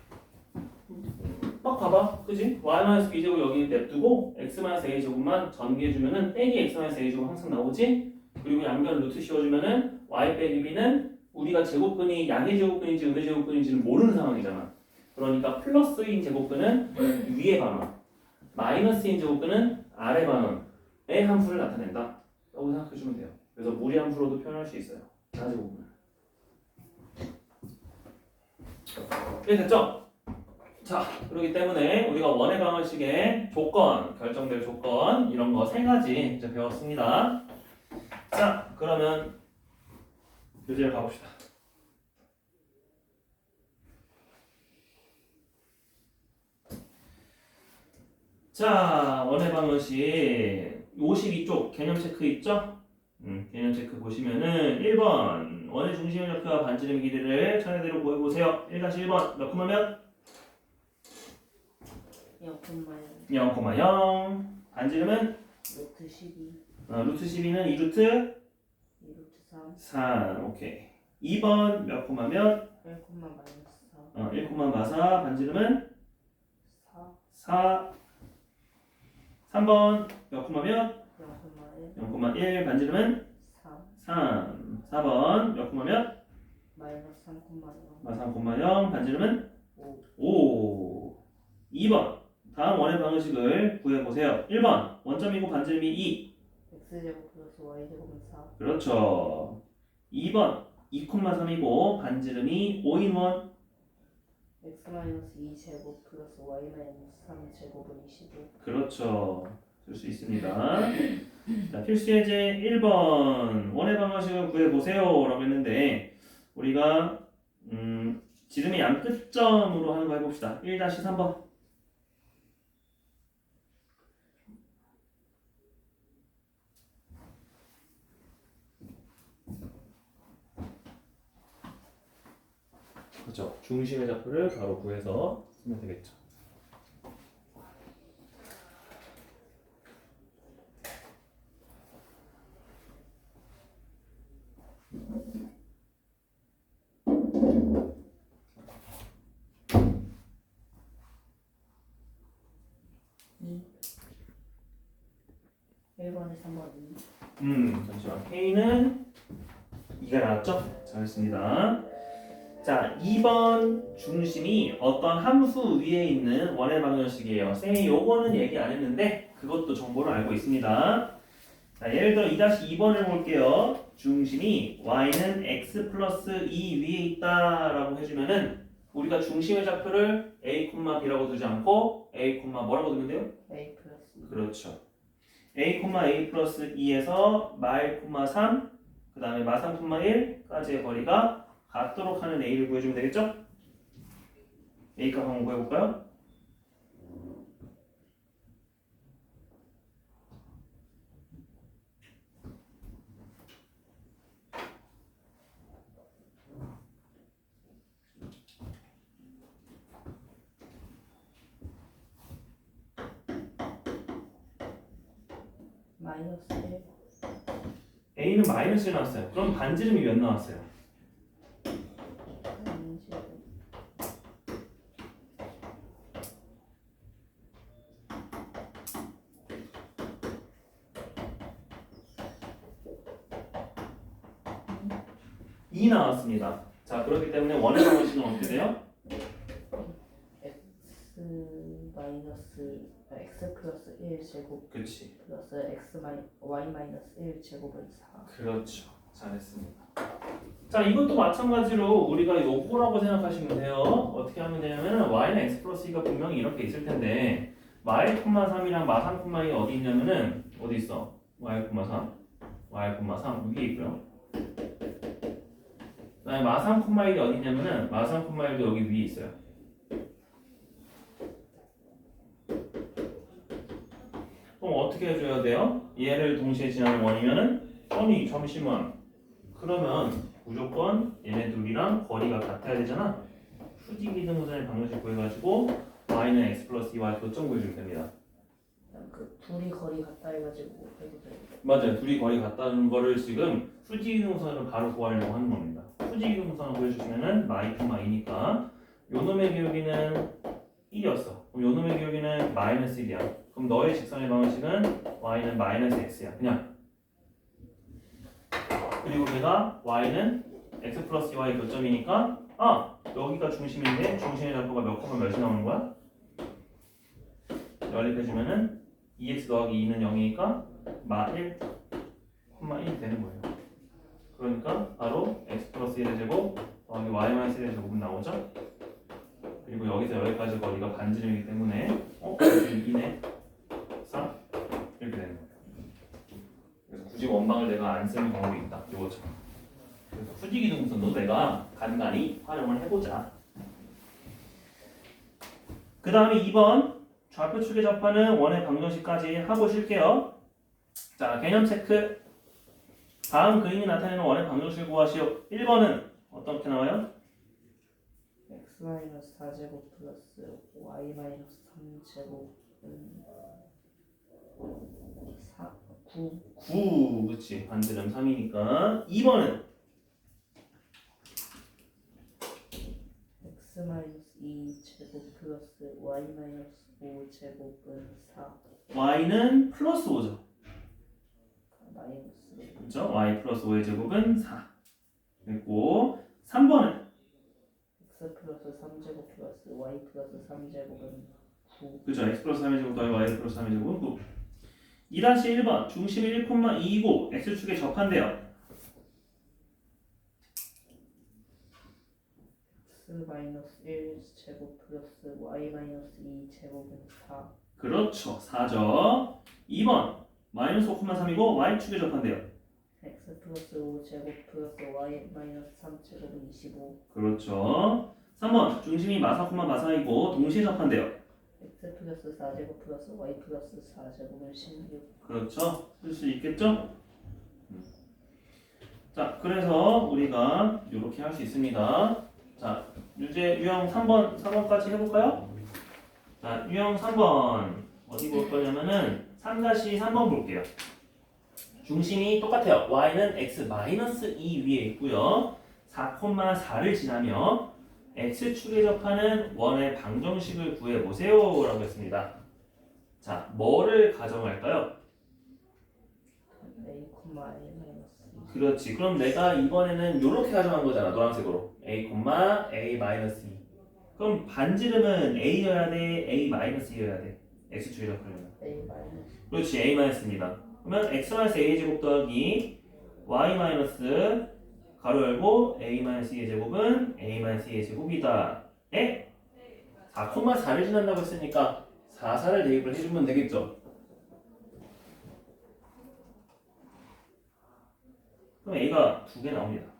Speaker 1: 막 봐봐, 그지? y-b제곱 여기 냅두고 x-a제곱만 전개해주면은 빼기 x-a제곱 항상 나오지? 그리고 양변 루트 씌워주면은 y 빼기 b는 우리가 제곱근이 양의 제곱근인지 음의 제곱근인지는 모르는 상황이잖아. 그러니까 플러스인 제곱근은 위의 반원, 마이너스인 제곱근은 아래 반원의 함수를 나타낸다 라고 생각해주면 돼요. 그래서 무리 함수로도 표현할 수 있어요. 자제곱근. 이해됐죠? 자, 그렇기 때문에 우리가 원의 방정식의 조건, 결정될 조건 이런 거 세 가지 이제 배웠습니다. 자, 그러면 교재를 가봅시다. 자, 원의 방정식 52쪽 개념 체크 있죠? 개념 체크 보시면은 1번 원의 중심의 좌표와 반지름의 길이를 차례대로 구해보세요. 1-1번 몇 콤마 몇?
Speaker 2: 0,0
Speaker 1: 0,0 반지름은
Speaker 2: 루트 12
Speaker 1: 루트 12는 2루트
Speaker 2: 2루트 3
Speaker 1: 3 오케이 2번 몇 콤마 몇?
Speaker 2: 1, 마이너스 4
Speaker 1: 1 콤마 4 반지름은
Speaker 2: 4
Speaker 1: 4 3번 몇 콤마 몇?
Speaker 2: 0,1
Speaker 1: 0 콤마 1 반지름은
Speaker 2: 3
Speaker 1: 3 4번 몇 콤마 몇?
Speaker 2: 마이너스 3,0
Speaker 1: 3 콤마 0 반지름은
Speaker 2: 5
Speaker 1: 5 2번 다음 원의 방정식을 구해보세요. 1번 원점이고 반지름이 2
Speaker 2: x제곱 플러스 y제곱은 4
Speaker 1: 그렇죠. 2번 2,3이고 반지름이 5인1
Speaker 2: x 마이너스 2제곱 플러스 y 마이너스 3제곱은 25
Speaker 1: 그렇죠. 쓸 수 있습니다. 자, 필수 예제 1번 원의 방정식을 구해보세요 라고 했는데 우리가 지름의 양 끝점으로 하는 거 해봅시다. 1-3번 그렇죠. 중심의 좌표를 바로 구해서 쓰면 되겠죠.
Speaker 2: 이 1번에 3번 2
Speaker 1: 잠시만. K는 2가 나왔죠? 잘했습니다. 자, 2번 중심이 어떤 함수 위에 있는 원의 방정식이에요. 쌤이 요거는 얘기 안 했는데 그것도 정보를 알고 있습니다. 자, 예를 들어 2-2번을 볼게요. 중심이 y는 x 플러스 2 위에 있다라고 해주면은 우리가 중심의 좌표를 a, b라고 두지 않고 a, 뭐라고 두면 돼요?
Speaker 2: a 플러스 2
Speaker 1: 그렇죠. a, 플러스 2에서 마1, 3, 그 다음에 마3, 1까지의 거리가 같도록 하는 a를 구해주면 되겠죠? a 값 한번 구해볼까요?
Speaker 2: 마이너스 1
Speaker 1: a는 마이너스 1 나왔어요. 그럼 반지름이 몇 나왔어요?
Speaker 2: 반지름
Speaker 1: 2 나왔습니다. 자, 그렇기 때문에 원의 방정식은 어떻게 돼요?
Speaker 2: x 마이너스 x 플러스 1 제곱
Speaker 1: 그렇지.
Speaker 2: 플러스 y 마이너스 1 제곱은 4
Speaker 1: 그렇죠. 잘했습니다. 자, 이것도 마찬가지로 우리가 요거라고 생각하시면 돼요. 어떻게 하면 되냐면 y는 x 플러스 2가 분명히 이렇게 있을 텐데 y, 3이랑 마3, 2가 어디 있냐면은 어디 있어? y, 3 위에 있고요. 그다음에 마3, 1이 어디 있냐면은 마3, 1도 여기 위에 있어요. 그럼 어떻게 해줘야 돼요? 얘를 동시에 지나는 원이면은 아니 잠시만 그러면 무조건 얘네 둘이랑 거리가 같아야 되잖아. 수직 이등분선의 방정식 구해가지고 y는 x 플러스 2와 교점 구해주면 됩니다.
Speaker 2: 그 둘이 거리 같다 해가지고 해도 돼요.
Speaker 1: 맞아요. 둘이 거리 같다는 거를 지금 수직이동선으로 바로 구하려고 하는 겁니다. 수직이동선을 보여주시면은 마이니까 요 놈의 기울기는 1이었어. 그럼 요 놈의 기울기는 마이너스 1이야. 그럼 너의 직선의 방식은 y는 마이너스 x야. 그냥. 그리고 걔가 y는 x 플러스 y 교점이니까 여기가 중심인데 중심의 좌표가 몇 콤마 몇이 나오는 거야? 연립해주면은 2x 더하기 2는 0이니까 마 1, 1 되는 거예요. 그러니까 바로 x 플러스 1의 제곱 더하기 y 마이너스 1의 제곱은 나오죠? 그리고 여기서 여기까지 거리가 반지름이기 때문에 2네 4 이렇게 되는 거예요. 그래서 굳이 원방을 내가 안 쓰는 경우도 있다. 이거처럼. 그래서 수직이동선도 내가 간간히 활용을 해보자. 그 다음에 2번 좌표 축에 접하는 원의 방정식까지 하고 쉴게요. 자, 개념 체크. 다음 그림이 나타내는 원의 방정식을 구하시오. 1번은 어떻게 나와요?
Speaker 2: x-4제곱 플러스 y-3제곱은 9.
Speaker 1: 9, 그치. 반지름 3이니까. 2번은
Speaker 2: x-2제곱 플러스 y-5제곱은 4.
Speaker 1: y는 플러스 5죠.
Speaker 2: 마이너스.
Speaker 1: 그렇죠? y 플러스 5의 제곱은 4. 그리고 3번은
Speaker 2: x 플러스 3제곱 플러스 y 플러스 3제곱은 9.
Speaker 1: 그죠? x 플러스 3의 제곱 더하기 y 플러스 3의 제곱은 9. 2-1번 중심이 1,2이고 x축에 접한대요.
Speaker 2: x-1제곱 플러스 y-2제곱은 4.
Speaker 1: 그렇죠. 4죠. 2번 마이너스 5,3이고 y축에 접한대요.
Speaker 2: x 플러스 5제곱 플러스 y-3제곱은 25.
Speaker 1: 그렇죠. 3번 중심이 마사,마사이고 동시에 접한대요.
Speaker 2: x 플러스 4제곱 플러스 y 플러스 4제곱은 16.
Speaker 1: 그렇죠. 쓸 수 있겠죠? 자, 그래서 우리가 이렇게 할 수 있습니다. 자, 유형 3번까지 해볼까요? 자, 유형 3번 어디 볼 거냐면은 3-3번 볼게요. 중심이 똑같아요. y는 x-2 위에 있고요. 4,4를 지나며 x축에 접하는 원의 방정식을 구해보세요 라고 했습니다. 자, 뭐를 가정할까요?
Speaker 2: a, a-2.
Speaker 1: 그렇지. 그럼 내가 이번에는 이렇게 가정한 거잖아. 노란색으로. a, a-2. 그럼 반지름은 a여야 돼? a-2여야 돼? x축에 접하려면.
Speaker 2: a 마이너스.
Speaker 1: 그렇지. a-입니다. 그러면 x-a의 제곱 더하기 y- 가로 열고 a-2의 제곱은 a-2의 제곱이다. 에? 4,4를 지난다고 했으니까 4를 대입을 해주면 되겠죠. 그럼 a가 2개 나옵니다.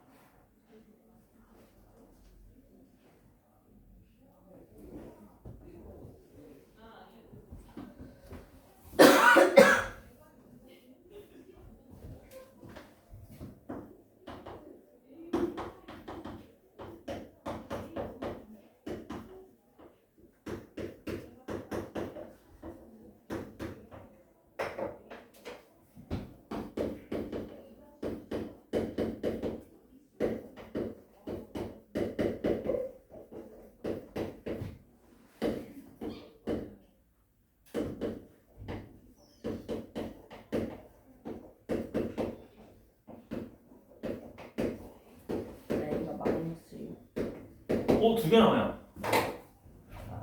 Speaker 2: a가 마이너스 6.
Speaker 1: 오, 2개 나와요.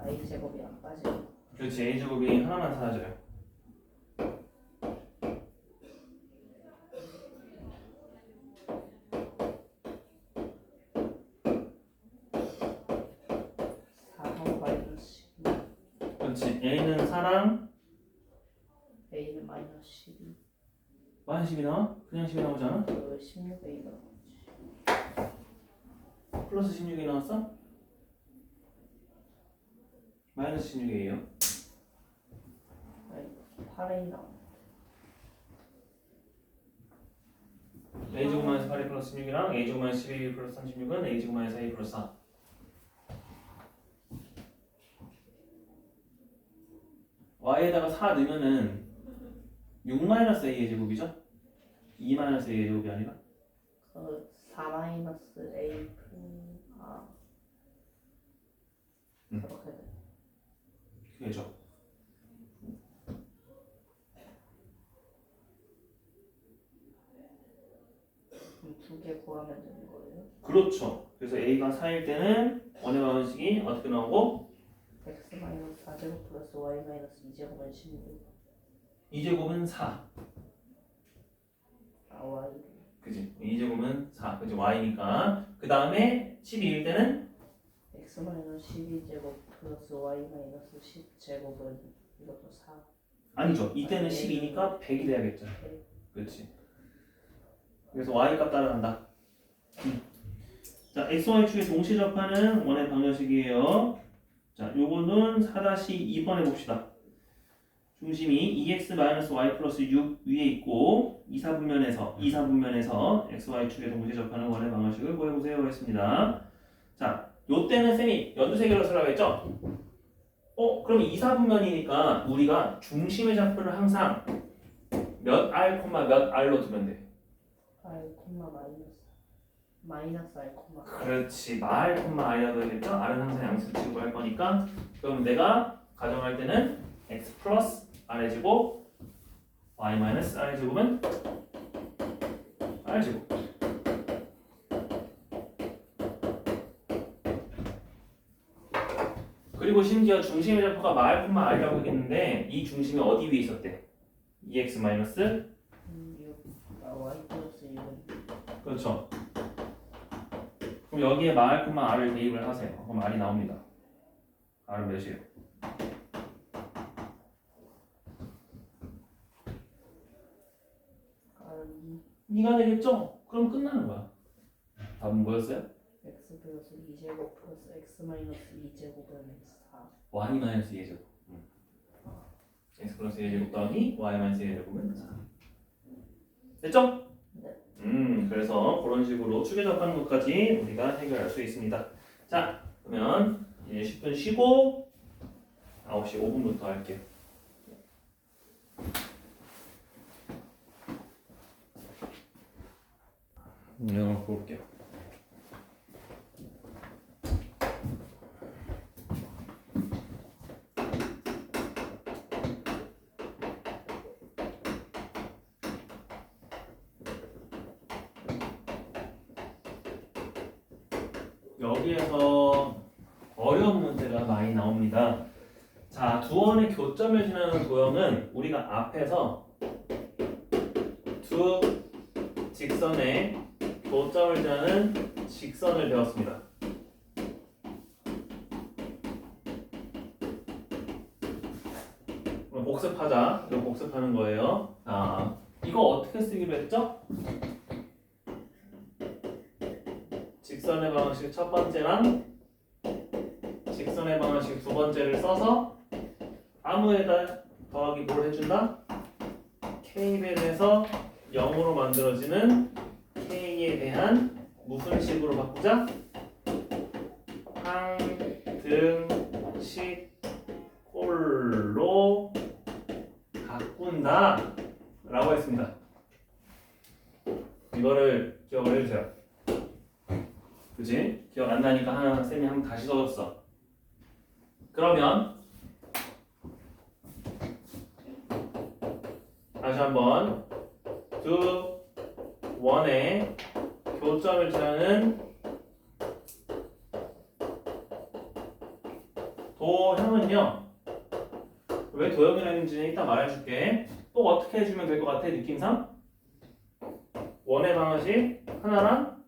Speaker 2: a 제곱이 안 빠지고.
Speaker 1: 그렇지. a제곱이 하나만 사라져요. 그렇지. a는 4랑
Speaker 2: a는 마이너스 12.
Speaker 1: 마이너스 10이 나와? 그냥 10이 나오지 않아?
Speaker 2: 16a가
Speaker 1: 플러스 16이 나왔어? 마이너스 16이에요.
Speaker 2: 8a 나와.
Speaker 1: a제곱 마이너스 8이 플러스 16이랑 a제곱 마이너스 12 플러스 36은 a제곱 마이너스 2 플러스 4. y에다가 4 넣으면은 6-a의 제곱이죠? 2-a의 제곱이 아니라?
Speaker 2: 그 4-a 그렇게 돼.
Speaker 1: 그죠?
Speaker 2: 그럼 두 개 구하면 되는 거예요?
Speaker 1: 그렇죠. 그래서 a가 4일 때는 원의 방정식이 어떻게 나오고?
Speaker 2: x-4제곱 플러스 y-2제곱은 16.
Speaker 1: 2제곱은 4.
Speaker 2: y.
Speaker 1: 그지? 2제곱은 4. 그지? y니까. 그 다음에 12일 때는
Speaker 2: x-12제곱 플러스 y-10제곱은 이것도 4.
Speaker 1: 아니죠. 이때는 12니까 100이 돼야겠죠. 그렇지. 그래서 y 값 따라간다. 자, x, y 축에 동시 접하는 원의 방정식이에요. 자, 요거는 4-2번 해봅시다. 중심이 2x-y 플러스 6 위에 있고 2사분면에서 x, y 축에 동시 접하는 원의 방정식을 구해보세요 했습니다. 자, 요때는 쌤이 연두색으로 쓰라고 했죠? 그럼 2사분면이니까 우리가 중심의 좌표를 항상 몇 r, 몇 r로 두면 돼.
Speaker 2: r, 마이너스 r,
Speaker 1: 그렇지. r, r이라고 해야겠죠? r은 항상 양수 취급할 거니까 그럼 내가 가정할 때는 x 플러스 r의 제곱 y 마이너스 r의 제곱은 r 제곱. 그리고 심지어 중심의 좌표가 r, r이라고 했는데 이 중심이 어디 위에 있었대? 2x 마이너스
Speaker 2: 6. y 플러스 6은
Speaker 1: 그렇죠. 그럼 여기에 r, r을 대입을 하세요. 그럼 r이 나옵니다. r은 몇이에요?
Speaker 2: r
Speaker 1: 2가 되겠죠? 그럼 끝나는 거야. 답은 뭐였어요?
Speaker 2: x 플러스 2제곱 플러스 x 마이너스 2제곱은 4.
Speaker 1: y 마이너스 2제곱. x 플러스 2제곱 더하기 y 마이너스 2제곱은 4. 됐죠?
Speaker 2: 네.
Speaker 1: 그래서 그런 식으로 축에 접하는 것까지 우리가 해결할 수 있습니다. 자, 그러면 이제 10분 쉬고 9시 5분부터 할게요. 영어 볼게요. 여기에서 어려운 문제가 많이 나옵니다. 자, 두 원의 교점을 지나는 도형은 우리가 앞에서 두 직선의 교점을 지나는 직선을 배웠습니다. 그럼 복습하자. 이거 복습하는 거예요. 자, 이거 어떻게 쓰기로 했죠? 직선의 방정식 첫 번째랑 직선의 방정식 두 번째를 써서 아무에다 더하기 뭘 해준다? K배에서 0으로 만들어지는 K에 대한 무슨 식으로 바꾸자? 항등식꼴로 바꾼다 라고 했습니다. 이거를 기억을 해주세요. 그치? 기억 안 나니까 하나 쌤이 한번 다시 써줬어. 그러면 다시 한번 두 원의 교점을 지나는 도형은요. 왜 도형이라는지는 이따 말해줄게. 또 어떻게 해주면 될 것 같아 느낌상? 원의 방정식 하나랑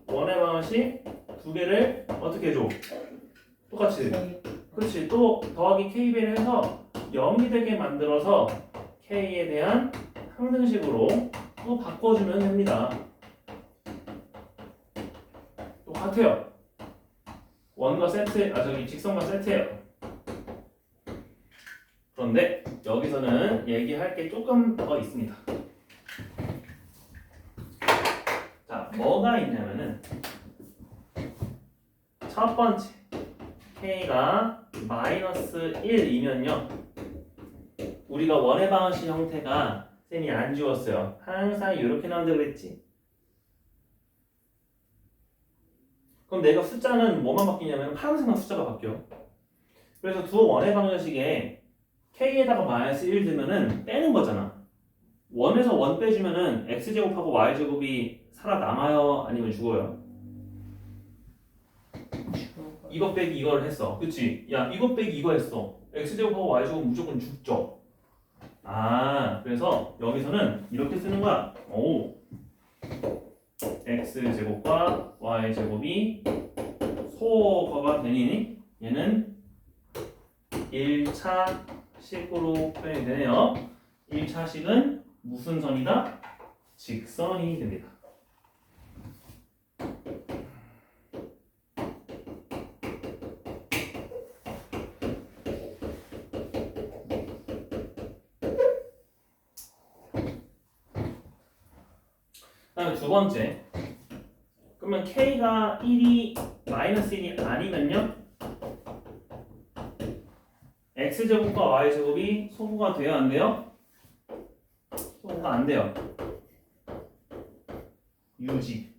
Speaker 1: 원의 방정식 두 개를 어떻게 해줘? 똑같이. 그렇지. 또 더하기 k배를 해서 0이 되게 만들어서 k에 대한 항등식으로 또 바꿔주면 됩니다. 똑같아요. 원과 세트, 직선과 세트예요. 그런데 여기서는 얘기할 게 조금 더 있습니다. 자, 뭐가 있냐면은 첫 번째 k가 마이너스 1이면요 우리가 원의 방정식 형태가 쌤이 안 지웠어요. 항상 이렇게 나온다 그랬지. 그럼 내가 숫자는 뭐만 바뀌냐면 항상 숫자가 바뀌어. 그래서 두 원의 방정식에 k에다가 마이너스 1 두면은 빼는 거잖아. 원에서 원 빼주면은 x제곱하고 y제곱이 살아남아요? 아니면 죽어요? 이거 빼기 이걸 했어. 그치? 야, 이거 빼기 이거 했어. x제곱하고 y제곱 무조건 죽죠. 아, 그래서 여기서는 이렇게 쓰는 거야. 오, x제곱과 y제곱이 소거가 되니 얘는 1차 식으로 표현이 되네요. 1차식은 무슨 선이다? 직선이 됩니다. 그다음에 두 번째. 그러면 k가 1이 마이너스 1이 아니면요? x제곱과 y제곱이 소수가 돼야 안 돼요? 소수가 안 돼요. 유지.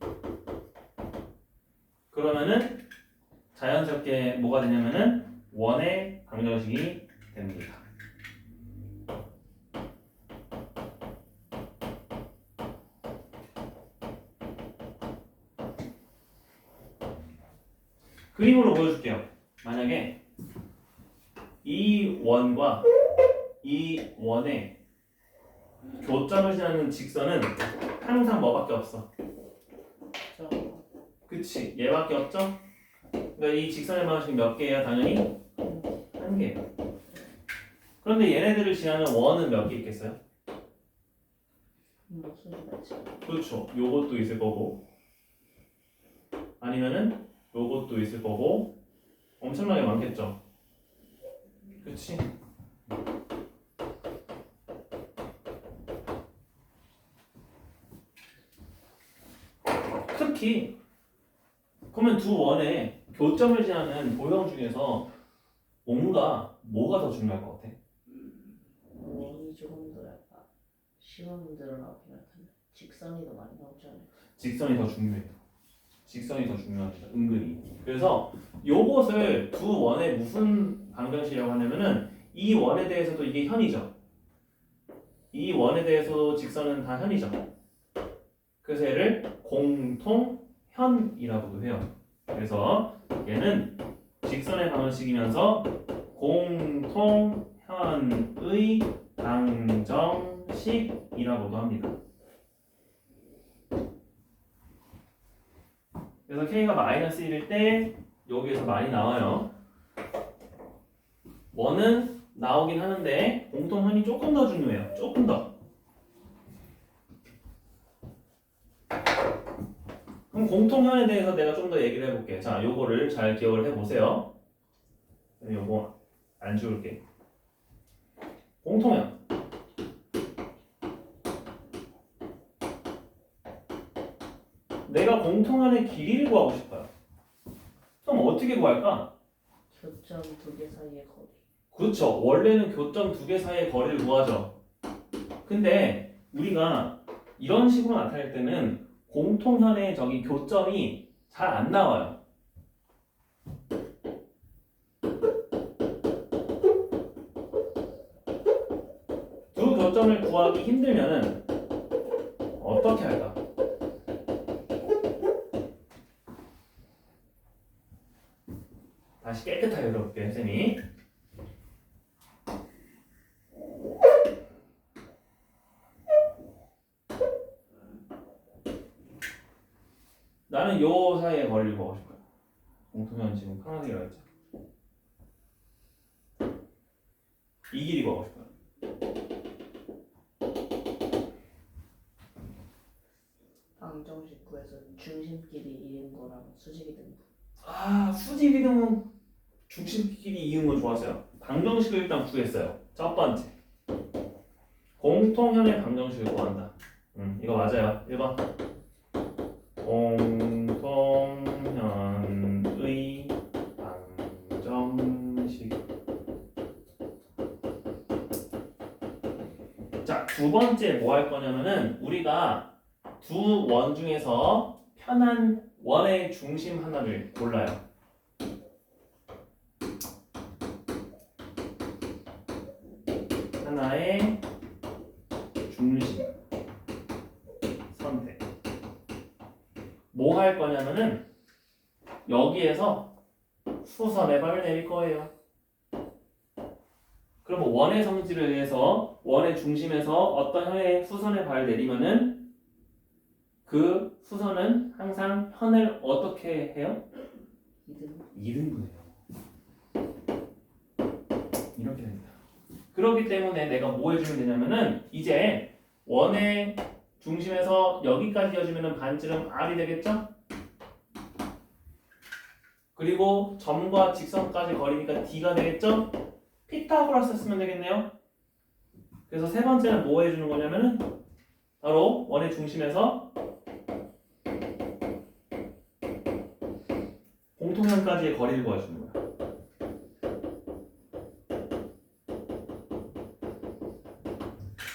Speaker 1: 그러면은 자연스럽게 뭐가 되냐면은 원의 방정식이 됩니다. 그림으로 보여줄게요. 만약에 이 원과 이 원의 교점을 지나는 직선은 항상 뭐밖에 없어? 그치, 얘밖에 없죠? 그러니까 이 직선의 방정식이 몇 개야? 당연히 한 개. 그런데 얘네들을 지나는 원은 몇 개 있겠어요? 그렇죠. 요것도 있을 거고 아니면은 요것도 있을 거고 엄청나게 많겠죠. 그치? 특히 그러면 두 원의 교점을 지나는 도형 중에서 뭐가 더 중요할 것 같아?
Speaker 2: 이 조금 더 약간 쉬운 문제로 나오긴 할 텐데 직선이 더 많이 나오지 않아요?
Speaker 1: 직선이 더 중요해요. 직선이 더 중요합니다. 은근히. 그래서 요것을 두 원의 무슨 방정식이라고 하냐면은 이 원에 대해서도 이게 현이죠. 이 원에 대해서도 직선은 다 현이죠. 그래서 얘를 공통현이라고도 해요. 그래서 얘는 직선의 방정식이면서 공통현의 방정식이라고도 합니다. 그래서 k가 마이너스 1일 때 여기에서 많이 나와요. 원은 나오긴 하는데 공통현이 조금 더 중요해요. 조금 더. 그럼 공통현에 대해서 내가 좀 더 얘기를 해볼게. 자, 요거를 잘 기억을 해보세요. 요거 안 지울게. 공통현. 내가 공통현의 길이를 구하고 싶어요. 그럼 어떻게 구할까?
Speaker 2: 교점 두 개 사이의 거리.
Speaker 1: 그렇죠. 원래는 교점 두 개 사이의 거리를 구하죠. 근데 우리가 이런 식으로 나타낼 때는 공통현의 저기 교점이 잘 안 나와요. 두 교점을 구하기 힘들면은 어떻게 할까? 다시 깨끗하게 해볼게요, 쌤이. 나는 요 사이에 거리를 구하고 싶어요. 공통현 지금 파란색이라고 했죠. 이 길이 구하고 싶어요.
Speaker 2: 방정식 구에서 중심끼리 이은 거랑 수직이 든 거.
Speaker 1: 아, 수직이 되면 중심끼리 이은 건 좋았어요. 방정식을 일단 구했어요. 첫 번째. 공통현의 방정식을 구한다. 이거 맞아요. 1번. 공통현의 방정식. 번째 뭐 할 거냐면은 우리가 두 원 중에서 편한 원의 중심 하나를 골라요. 하나의 중심 선택. 뭐 할 거냐면은 여기에서 수선의 발을 내릴 거예요. 그럼 원의 성질을 위해서 원의 중심에서 어떤 현의 수선의 발을 내리면은 그 수선은 항상 현을 어떻게 해요? 2등분해요. 이렇게 됩니다. 그렇기 때문에 내가 뭐 해주면 되냐면은 이제 원의 중심에서 여기까지 이어지면은 반지름 R이 되겠죠? 그리고 점과 직선까지 거리니까 D가 되겠죠? 피타고라스 쓰면 되겠네요. 그래서 세 번째는 뭐 해주는 거냐면은 바로 원의 중심에서 공통점까지의 거리를 구해주는 거야.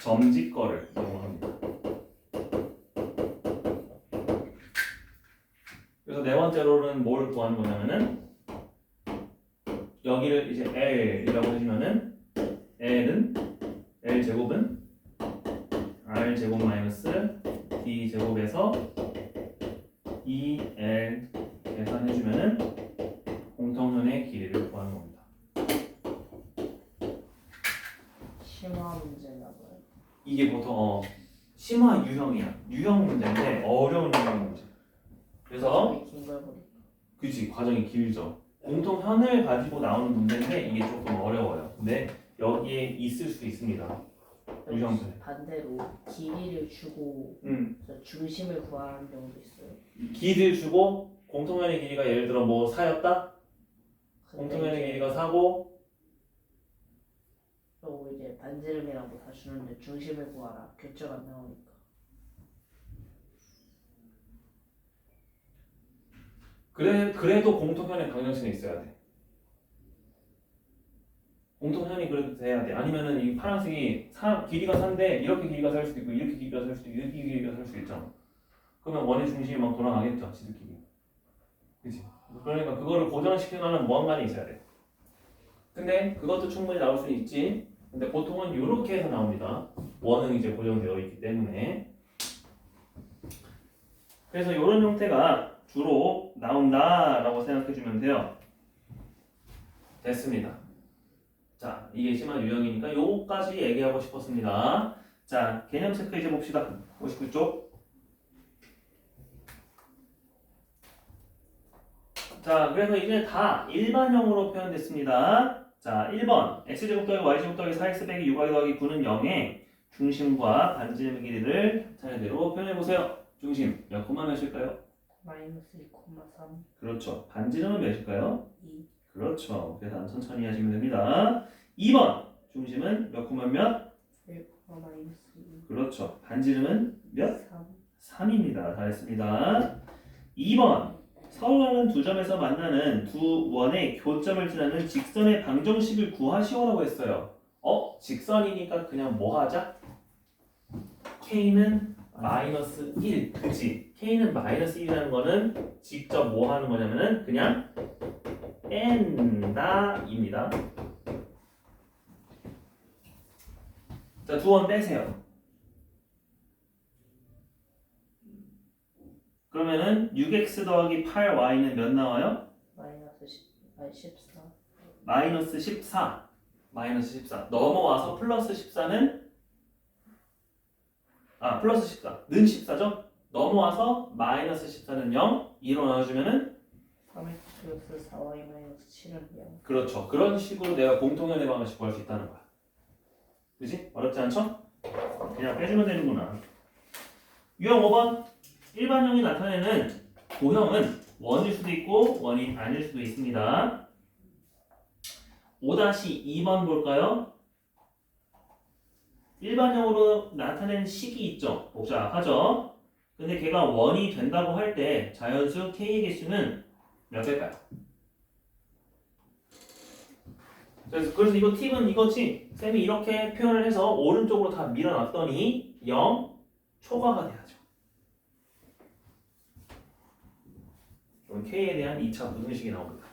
Speaker 1: 점직거를 이용합니다. 그래서 네 번째로는 뭘 구하는 거냐면은 여기를 이제 L이라고 해주면은 L은 L 제곱은 R 제곱 마이너스 D 제곱에서 2L 계산해주면은 공통선의 길이를 구하는 겁니다.
Speaker 2: 심화 문제나 봐요.
Speaker 1: 이게 보통 심화 유형이야. 유형 문제인데 어려운 유형 문제. 그래서
Speaker 2: 긴걸 보니
Speaker 1: 그치 과정이 길죠. 공통현을 가지고 나오는 문제인데 이게 조금 어려워요. 근데 여기에 있을 수 있습니다. 유형들.
Speaker 2: 반대로 길이를 주고 저 중심을 구하는 경우도 있어요.
Speaker 1: 길이를 주고 공통현의 길이가 예를 들어 뭐 4였다? 공통현의 길이가 4고
Speaker 2: 그리고 이제 반지름이라고 다 주는데 중심을 구하라. 교점 안 나오니까.
Speaker 1: 그래도 공통현의 방정식이 있어야 돼. 공통현이 그래도 돼야 돼. 아니면은 이 파란색이 길이가 4인데 이렇게 길이가 살 수도 있고 이렇게 길이가 살 수도 있고 이렇게 길이가 살 수도 있잖아. 그러면 원의 중심이 막 돌아가겠죠. 지들끼리. 그치? 그러니까 그거를 고정시키는 무언가는 있어야 돼. 근데 그것도 충분히 나올 수는 있지. 근데 보통은 이렇게 해서 나옵니다. 원은 이제 고정되어 있기 때문에. 그래서 이런 형태가 주로 나온다라고 생각해주면 돼요. 됐습니다. 자, 이게 심한 유형이니까 요거까지 얘기하고 싶었습니다. 자, 개념 체크 이제 봅시다. 59쪽. 자, 그래서 이제 다 일반형으로 표현됐습니다. 자, 1번 x제곱 더하기 y제곱 더하기 4x 빼기 6y 더하기 9는 0의 중심과 반지름의 길이를 차례대로 표현해보세요. 중심 몇 콤마 몇일까요?
Speaker 2: 마이너스 2,3
Speaker 1: 그렇죠. 반지름은 몇일까요?
Speaker 2: 2
Speaker 1: 그렇죠. 계산 천천히 하시면 됩니다. 2번 중심은 몇 콤마 몇?
Speaker 2: 1, 마이너스 2
Speaker 1: 그렇죠. 반지름은 몇?
Speaker 2: 3
Speaker 1: 3입니다. 잘했습니다. 2번 서로하는 두 점에서 만나는 두 원의 교점을 지나는 직선의 방정식을 구하시오라고 했어요. 직선이니까 그냥 뭐 하자? K는 마이너스 1. 그치? K는 마이너스 1이라는 거는 직접 뭐 하는 거냐면은 그냥 뺀다입니다. 자, 두 원 빼세요. 그러면은 6x 더하기 8y는 몇 나와요?
Speaker 2: 마이너스 14
Speaker 1: 마이너스 14. 마이너스 14. 넘어와서 플러스 14는 플러스 14는 14죠? 넘어와서 마이너스 14는 0. 2로 나눠주면은
Speaker 2: 3x 플러스 4y 마이너스 7은 0
Speaker 1: 그렇죠. 그런 식으로 내가 공통연의 방식 구할 수 있다는 거야. 그지? 어렵지 않죠? 그냥 빼주면 되는구나. 유형 5번 일반형이 나타내는 도형은 원일 수도 있고 원이 아닐 수도 있습니다. 5-2번 볼까요? 일반형으로 나타내는 식이 있죠. 복잡하죠? 근데 걔가 원이 된다고 할 때 자연수 K의 개수는 몇 개일까요? 그래서 이거 팁은 이거지. 쌤이 이렇게 표현을 해서 오른쪽으로 다 밀어놨더니 0 초과가 돼야죠. 그럼 K에 대한 2차 부등식이 나옵니다.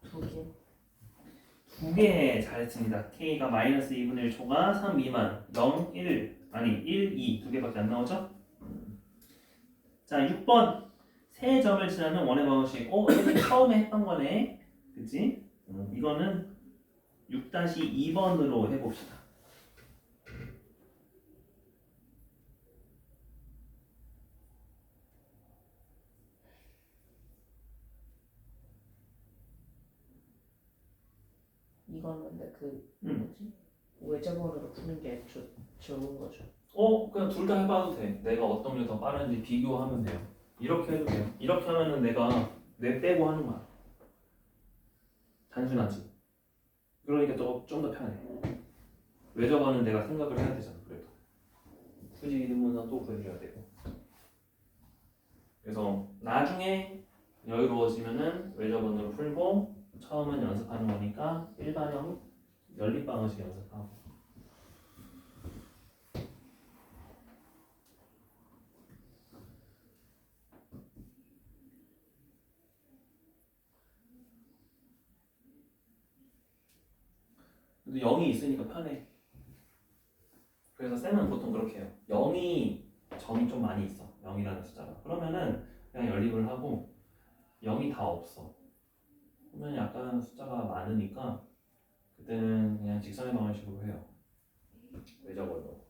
Speaker 2: 두 개.
Speaker 1: 두 개 잘했습니다. K가 마이너스 2분의 1 초과 3 미만 0, 1 아니 1, 2 두 개밖에 안 나오죠? 자 6번 세 점을 지나면 원의 방정식. 이게 처음에 했던 거네. 그치? 이거는 6-2번으로 해봅시다.
Speaker 2: 이거는 근데 뭐지? 외접원으로 푸는 게 좋은 거죠.
Speaker 1: 그냥 둘 다 해봐도 돼. 내가 어떤 게 더 빠른지 비교하면 돼요. 이렇게 해도 돼요. 이렇게 하면은 내가 뇌 빼고 하는 거야. 단순하지. 그러니까 좀 더 편해. 외접하는 내가 생각을 해야 되잖아. 그래도 굳이 이름문서 또 구해줘야 되고. 그래서 나중에 여유로워지면은 외접원으로 풀고 처음은 연습하는 거니까 일반형 연립방정식 연습하고. 근데 0이 있으니까 편해. 그래서 쌤은 보통 그렇게 해요. 0이 점이 좀 많이 있어. 0이라는 숫자가. 그러면은 그냥 연립을 하고 0이 다 없어. 그러면 약간 숫자가 많으니까 그때는 그냥 직선의 방정식으로 해요. 외접원으로.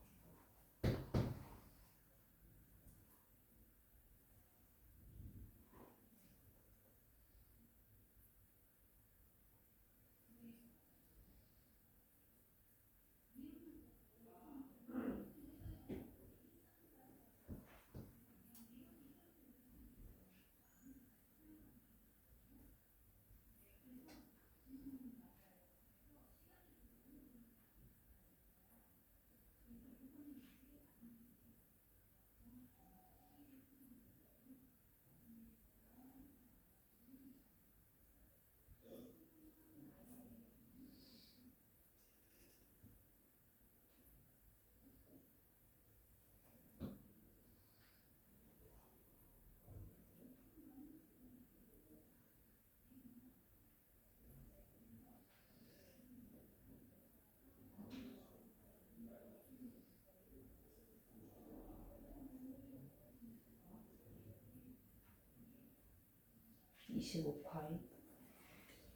Speaker 2: (25파이)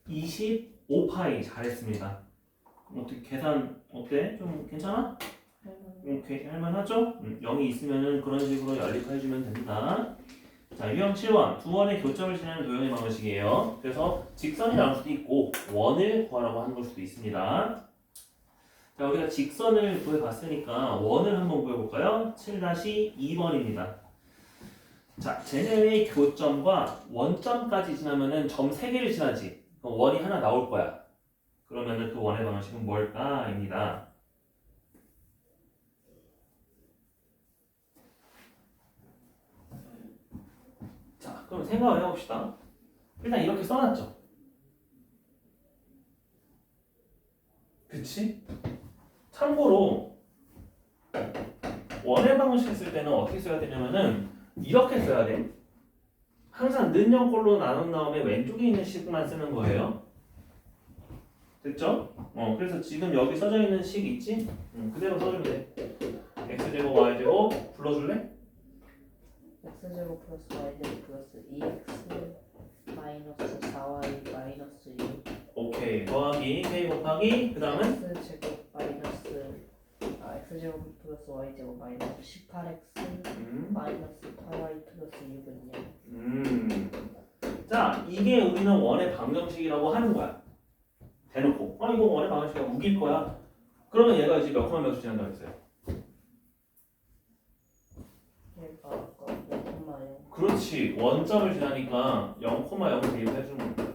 Speaker 1: 25파이 잘했습니다. 어떻게 계산 어때? 좀 괜찮아? 오케이 할만하죠? 0이 있으면은 그런 식으로 연립해주면 됩니다. 자 유형 7번 두 원의 교점을 지나는 도형의 방정식이에요. 그래서 직선이 나올 수도 있고 원을 구하라고 하는 걸 수도 있습니다. 자 우리가 직선을 구해봤으니까 원을 한번 구해볼까요? 7-2번입니다. 자, 쟤네의 교점과 원점까지 지나면은 점 3개를 지나지. 그럼 원이 하나 나올 거야. 그러면은 그 원의 방정식은 뭘까? 입니다. 자, 그럼 생각을 해봅시다. 일단 이렇게 써놨죠. 그치? 참고로 원의 방정식 쓸 때는 어떻게 써야 되냐면은 이렇게 써야 돼. 항상 는형꼴로 나눈 다음에 왼쪽에 있는 식만 쓰는 거예요. 됐죠? 그래서 지금 여기 써져 있는 식 있지? 그대로 써주면 돼. x제곱 y제곱 불러줄래?
Speaker 2: x제곱 플러스 y제곱 플러스 2x 마이너스 4y 마이너스 6
Speaker 1: 오케이. 더하기 k 곱하기 그 다음은
Speaker 2: x제곱 마이너스 x제곱 플러스 y제곱 마이너스 18x 마이너스 8y 플러스 6은요.
Speaker 1: 자, 이게 우리는 원의 방정식이라고 하는 거야. 대놓고 이거 원의 방정식이야 우길 거야. 그러면 얘가 이제 몇 콤마 몇을 지난다고 했어요?
Speaker 2: 얘가 아까 0,0
Speaker 1: 그렇지. 원점을 지나니까 0,0을 대입해주는 거야.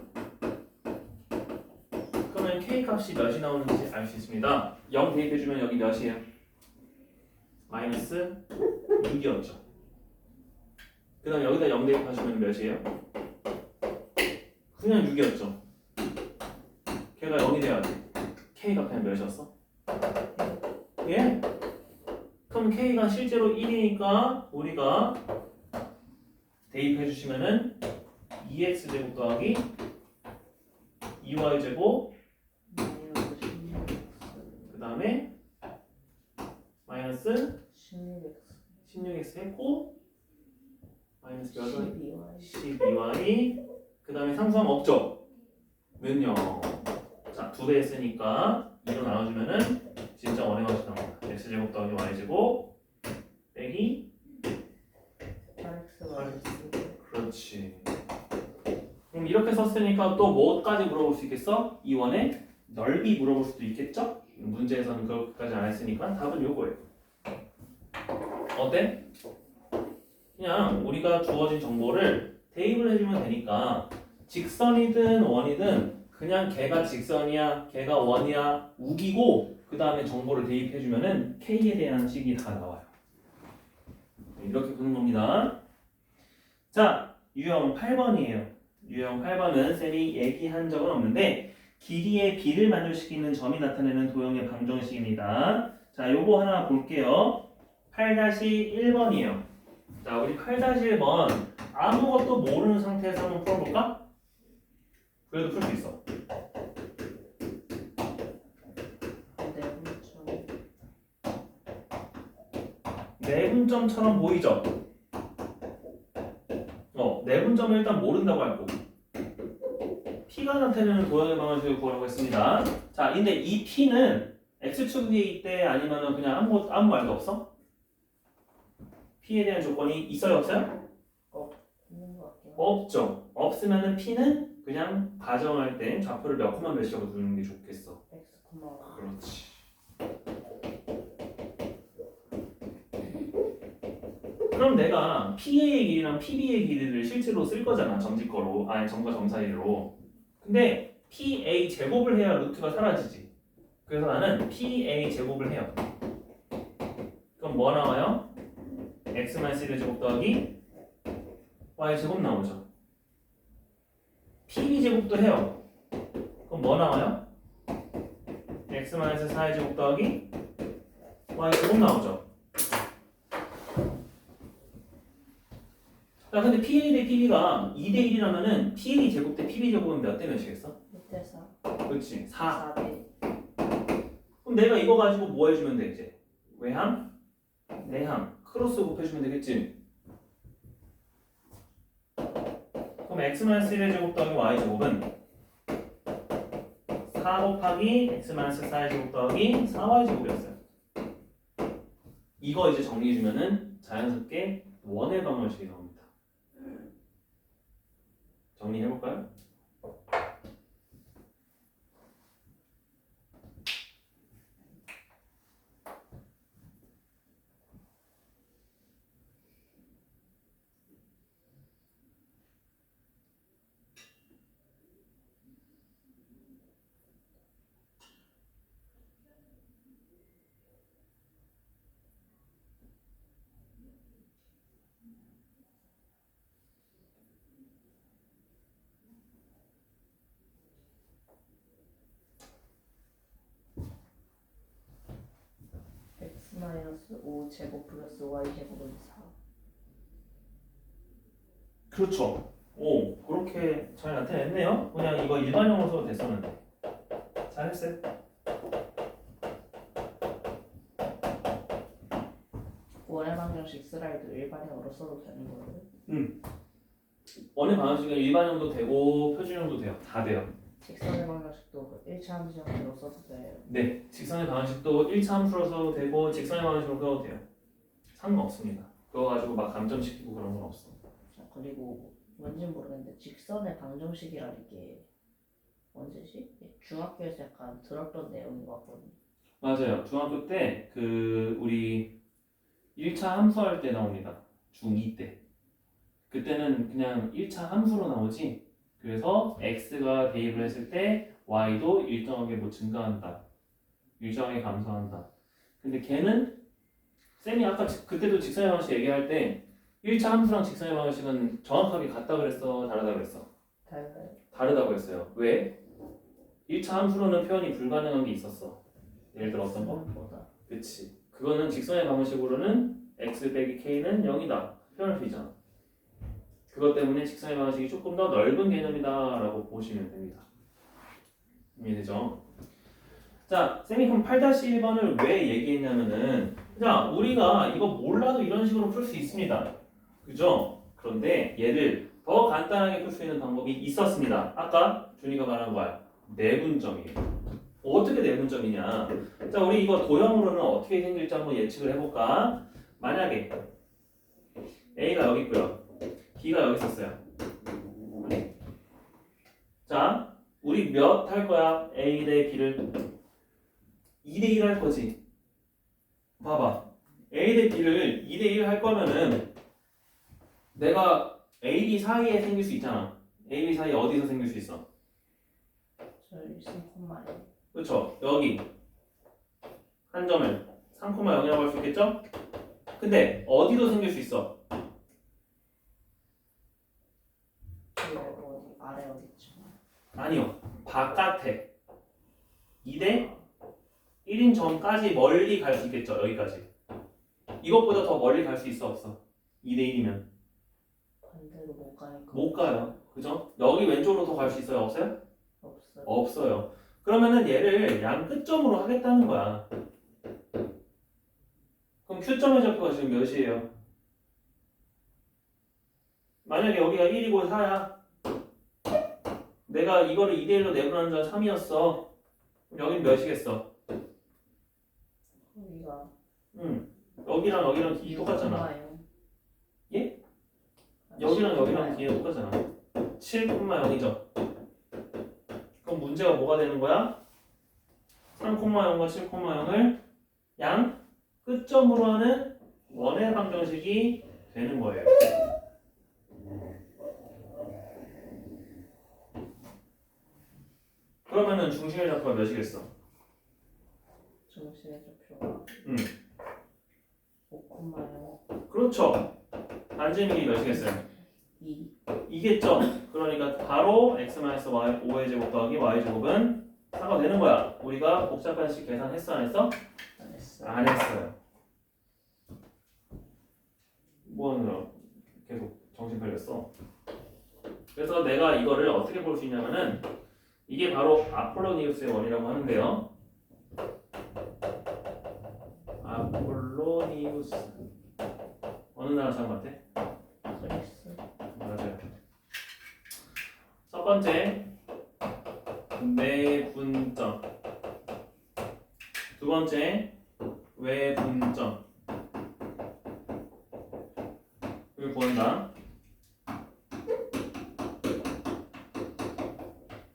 Speaker 1: 그러면 k 값이 몇이 나오는지 알 수 있습니다. 0 대입해주면 여기 몇이에요? 마이너스 6이었죠. 그 다음 여기다 0 대입하시면 몇이에요? 그냥 6이었죠. 걔가 0이 돼야 돼. k가 그냥 몇이었어? 예? 그럼 k가 실제로 1이니까 우리가 대입해 주시면은 2x제곱 더하기 2y제곱
Speaker 2: 마이너스 16x
Speaker 1: 그 다음에 마이너스
Speaker 2: 16x
Speaker 1: 16x 했고 마이너스 몇 원?
Speaker 2: 12y
Speaker 1: 12y 그 다음에 상수함 없죠? 는요. 자, 2배 했으니까 2로 나눠주면은 진짜 원의 방식 나옵니다. x제곱 더하기 y제곱 빼기
Speaker 2: 8x 마이너스
Speaker 1: 그렇지. 그럼 이렇게 썼으니까 또 뭐까지 물어볼 수 있겠어? 이 원의 넓이 물어볼 수도 있겠죠? 문제에서는 그렇게까지 안 했으니까 답은 요거예요. 어때? 그냥 우리가 주어진 정보를 대입을 해주면 되니까 직선이든 원이든 그냥 걔가 직선이야, 걔가 원이야 우기고 그 다음에 정보를 대입해주면은 K에 대한 식이 다 나와요. 이렇게 푸는 겁니다. 자, 유형 8번이에요. 유형 8번은 쌤이 얘기한 적은 없는데 길이의 b를 만족시키는 점이 나타내는 도형의 방정식입니다. 자, 요거 하나 볼게요. 8-1번이에요. 자, 우리 8-1번 아무것도 모르는 상태에서 한번 풀어볼까? 그래도 풀 수 있어. 내분점처럼 보이죠? 내분점을 일단 모른다고 할 거고 P가 나타내는 도형의 방정식을 구하려고 했습니다. 자, 근데 이 P는 X축에 있대 아니면 그냥 아무 말도 없어? P에 대한 조건이 있어요 없어요?
Speaker 2: 있는 것 같긴 한데.
Speaker 1: 없죠. 없으면은 P는 그냥 가정할 때 좌표를 몇 콤마 몇이라고 두는 게 좋겠어.
Speaker 2: x,
Speaker 1: 그렇지. 그럼 내가 P의 길이랑 PB의 길이를 실제로 쓸 거잖아. 점집거로. 아니 점과 점 사이로. 근데 PA 제곱을 해야 루트가 사라지지. 그래서 나는 PA 제곱을 해요. 그럼 뭐 나와요? X-1의 제곱 더하기 Y 제곱 나오죠. PB 제곱도 해요. 그럼 뭐 나와요? X-4의 제곱 더하기 Y 제곱 나오죠. 자, 근데 PA 대 PB가 2대 1이라면은 PA 제곱 대 PB 제곱은 몇 대 몇이겠어?
Speaker 2: 6대4
Speaker 1: 그렇지. 4.
Speaker 2: 4대
Speaker 1: 그럼 내가 이거 가지고 뭐 해주면 돼 이제? 외항? 내항. 크로스 곱해주면 되겠지? 그럼 X-1의 제곱 더하기 Y 제곱은 4 곱하기 X-4의 제곱 더하기 4Y 제곱이었어요. 이거 이제 정리해주면은 자연스럽게 원의 방정식이 나옵니다. 정리해볼까요?
Speaker 2: 5제곱 플러스 y제곱은 4.
Speaker 1: 그렇죠. 오, 그렇게 잘 나타냈네요. 그냥 이거 일반형으로 써도 됐었는데. 잘했어요.
Speaker 2: 원의 방정식 쓰라해도 일반형으로 써도 되는 거예요?
Speaker 1: 원의 방정식은 일반형도 되고 표준형도 돼요. 다 돼요.
Speaker 2: 직선의 방정식도 1차 함수형으로 써도 돼요.
Speaker 1: 네, 직선의 방정식도 1차 함수로 써도 되고 직선의 방정식으로 써도 돼요. 상관없습니다. 그거 가지고 막 감점시키고 그런 건 없어.
Speaker 2: 자, 그리고 뭔지 모르겠는데 직선의 방정식이라는 게 언제지? 중학교에서 약간 들었던 내용인 것 같거든요.
Speaker 1: 맞아요. 중학교 때 우리 1차 함수할 때 나옵니다. 중2 때. 그때는 그냥 1차 함수로 나오지. 그래서 x가 대입을 했을 때 y도 일정하게 뭐 증가한다. 일정하게 감소한다. 근데 걔는 쌤이 아까 그때도 직선의 방식 얘기할 때 1차 함수랑 직선의 방식은 정확하게 같다 그랬어? 다르다 그랬어?
Speaker 2: 달라요.
Speaker 1: 다르다고 했어요. 왜? 1차 함수로는 표현이 불가능한 게 있었어. 예를 들어 어떤 거?
Speaker 2: 보다.
Speaker 1: 그치. 그거는 직선의 방식으로는 x 빼기 k는 0이다. 표현할 수 있잖아. 그것 때문에 직선의 방식이 조금 더 넓은 개념이다 라고 보시면 됩니다. 이해되죠? 자, 쌤이 그럼 8-1번을 왜 얘기했냐면은 자, 우리가 이거 몰라도 이런 식으로 풀 수 있습니다. 그죠? 그런데 얘를 더 간단하게 풀 수 있는 방법이 있었습니다. 아까 준이가 말한 거야. 내분점이에요. 어떻게 내분점이냐? 자, 우리 이거 도형으로는 어떻게 생길지 한번 예측을 해볼까? 만약에 A가 여기 있고요. B가 여기 있었어요. 자, 우리 몇 할 거야? A 대 B를 2대1 할 거지. 봐봐. A 대 B를 2대1 할 거면은 내가 A, B 사이에 생길 수 있잖아. A, B 사이에 어디서 생길 수 있어?
Speaker 2: 저희 3콤마요.
Speaker 1: 그렇죠. 여기 한 점을 3,0이라고 할 수 있겠죠? 근데 어디도 생길 수 있어?
Speaker 2: 저희 어디 아래 어디 있죠?
Speaker 1: 아니요. 바깥에 2대 1인 점까지 멀리 갈 수 있겠죠. 여기까지. 이것보다 더 멀리 갈 수 있어 없어? 2대 1이면
Speaker 2: 반대로 못 가니까
Speaker 1: 못 가요. 그죠? 여기 왼쪽으로 더 갈 수 있어요? 없어요?
Speaker 2: 없어요.
Speaker 1: 없어요. 그러면은 얘를 양 끝점으로 하겠다는 거야. 그럼 Q점의 좌표가 지금 몇이에요? 만약에 여기가 1이고 4야. 내가 이거를 2대1로 내분하는 점 3이었어. 그럼 여긴 몇이겠어?
Speaker 2: 여기가
Speaker 1: 여기랑 여기랑 이 똑같잖아. 예? 여기랑 여기랑 뒤에 똑같잖아. 7,0이죠. 그럼 문제가 뭐가 되는 거야? 3,0과 7,0을 양 끝점으로 하는 원의 방정식이 되는 거예요. 그러면은 중심의 좌표가 몇이겠어?
Speaker 2: 중심의 좌표가 5콤마요.
Speaker 1: 그렇죠. 반지름이 몇이겠어요?
Speaker 2: 2.
Speaker 1: 이겠죠. 그러니까 바로 x-y 5의 제곱 더하기 y 제곱은 4가 되는 거야. 우리가 복잡한 식 계산했어 안 했어?
Speaker 2: 안 했어요.
Speaker 1: 안 했어요. 뭐 하느라 계속 정신 팔렸어. 그래서 내가 이거를 어떻게 볼 수 있냐면은 이게 바로 아폴로니우스의 원이라고 하는데요. 아폴로니우스 어느 나라 사람 같아?
Speaker 2: 그리스.
Speaker 1: 맞아요. 첫 번째 내분점, 두 번째 외분점. 이걸 구한다.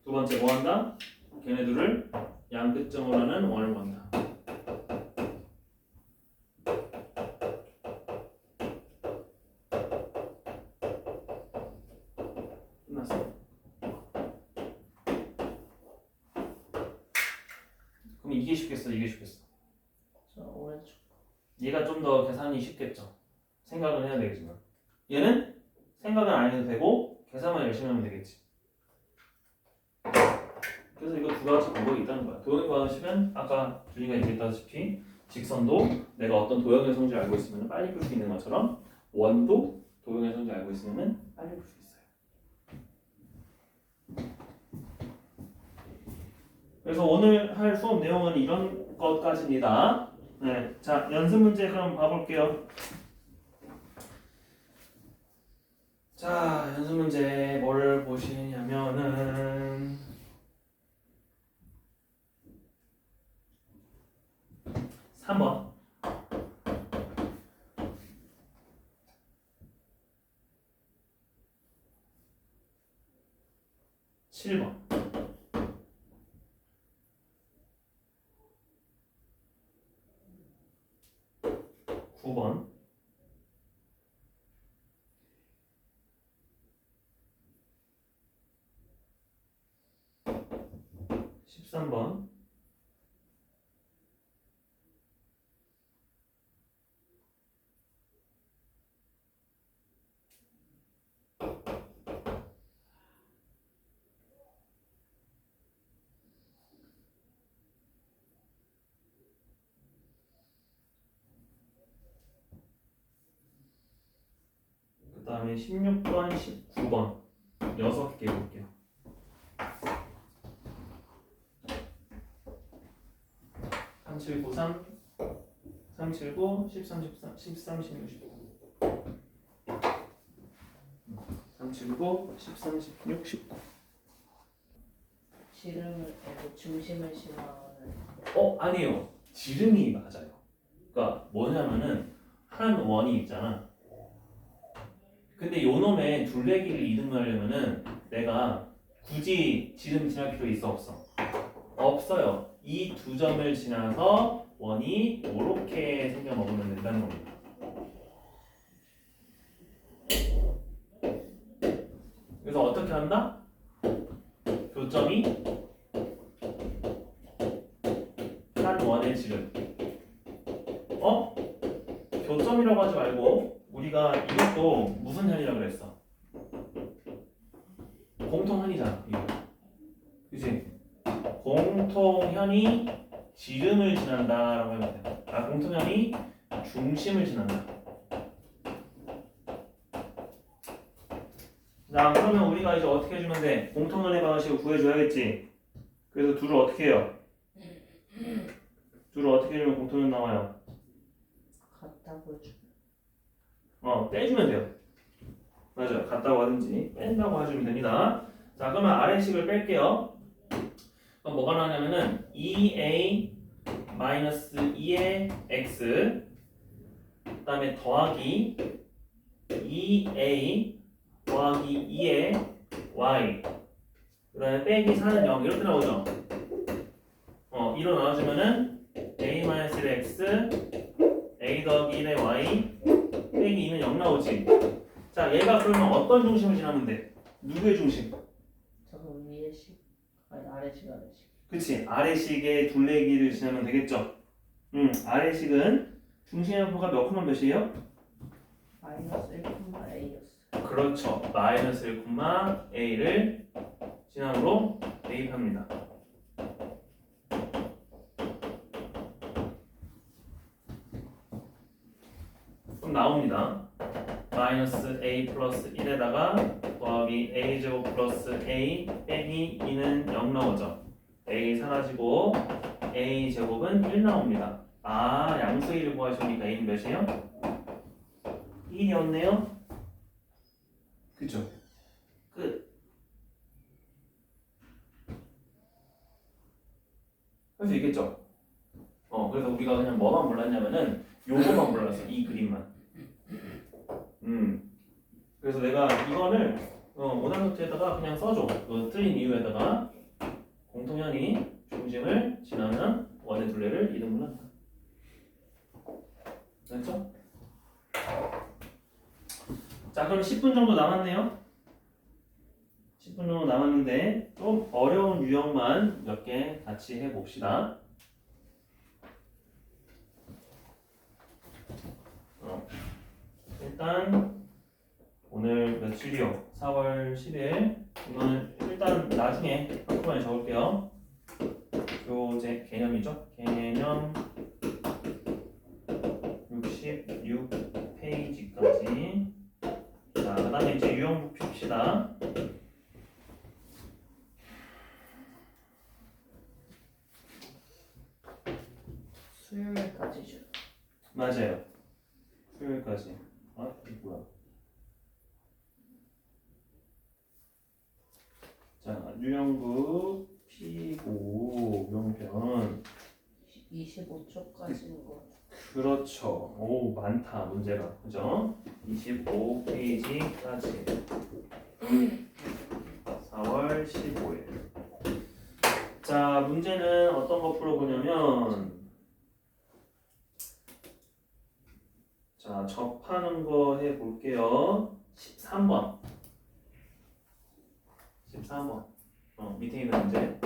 Speaker 1: 두 번째 뭐 한다? 걔네들을 양 끝점으로 하는 원을 구한다. 끝났어. 그럼 이게 쉽겠어? 이게 쉽겠어?
Speaker 2: 저 오른쪽.
Speaker 1: 얘가 좀 더 계산이 쉽겠죠. 생각은 해야 되겠지만 얘는 생각은 안 해도 되고 계산만 열심히 하면 되겠지. 그래서 이거 두 가지 방법이 있다는 거야. 도형 방식은 아까 준이가 얘기했다시피 직선도 내가 어떤 도형의 성질 알고 있으면 빨리 풀 수 있는 것처럼 원도 도형의 성질 알고 있으면 빨리 풀 수 있어요. 그래서 오늘 할 수업 내용은 이런 것까지입니다. 네, 자 연습 문제 그럼 봐볼게요. 자 연습 문제 뭘 보시냐면은 3번 7번 9번 13번 16번 19번 6개 볼게요. 3793 379 13 13 13 16 19 379 13 16 19
Speaker 2: 지름을 중심을 심화하는
Speaker 1: 아니에요. 지름이 맞아요. 그러니까 뭐냐면은 한 원이 있잖아. 근데 요 놈의 둘레길을 이등분하려면은 내가 굳이 지름 지날 필요 있어 없어? 없어요. 이 두 점을 지나서 원이 이렇게 생겨 먹으면 된다는 겁니다. 그래서 어떻게 한다? 교점이 한 원의 지름. 교점이라고 하지 말고 우리가 이것도 무슨 현이라고 그랬어? 공통현이잖아. 이거. 그치? 공통현이 지름을 지난다라고 하면 돼. 공통현이 중심을 지난다. 자, 그러면 우리가 이제 어떻게 해주면 돼? 공통현의 방식을 구해줘야겠지. 그래서 둘을 어떻게 해요? 둘을 어떻게 해주면 공통현 나와요?
Speaker 2: 같다고 해주면
Speaker 1: 빼주면 돼요. 맞아요. 같다고 하든지 뺀다고 해주면 됩니다. 자, 그러면 아래식을 뺄게요. 그럼 뭐가 나오냐면은 2a 마이너스 2의 x 그 다음에 더하기 2a 더하기 2의 y 그 다음에 빼기 4는 0 이렇게 나오죠. 이로 나눠주면은 a 마이너스 1의 x a 더하기 1의 y 빼기 2는 0 나오지. 자, 얘가 그러면 어떤 중심을 지나면 돼? 누구의 중심?
Speaker 2: 저거 위에식 아니 아래식.
Speaker 1: 그치, 아래식의 둘레길을 지나면 되겠죠. 아래식은 중심의 표가 몇 콤마 몇이에요?
Speaker 2: 마이너스 1,a였어.
Speaker 1: 그렇죠. 마이너스 1, a를 지남으로 대입합니다. 그럼 나옵니다. 마이너스 a 플러스 1에다가 더하기 a 제곱 플러스 a 빼기 2는 0 나오죠. a 사라지고 a 제곱은 1 나옵니다. 양수의 1을 구하시니까 a는 몇이에요? 1이었네요. 그쵸? 끝. 할 수 있겠죠? 그래서 우리가 그냥 뭐만 몰랐냐면은 요거만 몰랐어. 이 그림만. 그래서 내가 이거를 오답노트에다가 그냥 써줘. 그 틀린 이유에다가 공통현이 중심을 지나면 원의 둘레를 이등분한다. 됐죠? 자, 그럼 10분 정도 남았네요. 10분 정도 남았는데 좀 어려운 유형만 몇 개 같이 해봅시다. 일단 오늘 며칠이요? 4월 10일. 이거는 일단 나중에 한꺼번에 적을게요. 교재 개념이죠? 개념 56페이지까지. 자, 그 다음에 이제 유형부 핍시다.
Speaker 2: 수요일까지죠.
Speaker 1: 맞아요. 수요일까지. 아, 이게 뭐야? 자, 유형부 P5 용변.
Speaker 2: 25초까지인 거.
Speaker 1: 그렇죠. 오, 많다, 문제가. 그죠? 25페이지까지. 4월 15일. 자, 문제는 어떤 거 풀어보냐면, 자, 접하는 거 해볼게요. 13번. 13번. 밑에 있는 문제.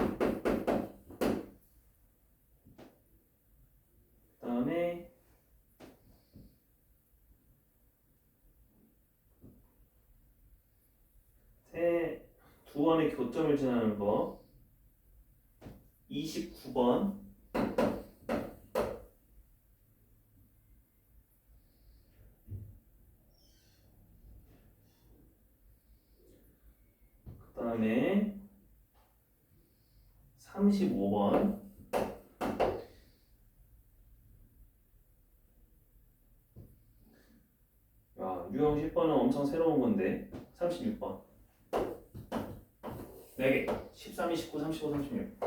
Speaker 1: 그 다음에, 두 원의 교점을 지나는 거. 29번. 그 다음에 35번. 야, 유형 10번은 엄청 새로운 건데. 36번. 4개. 13, 29, 35, 36.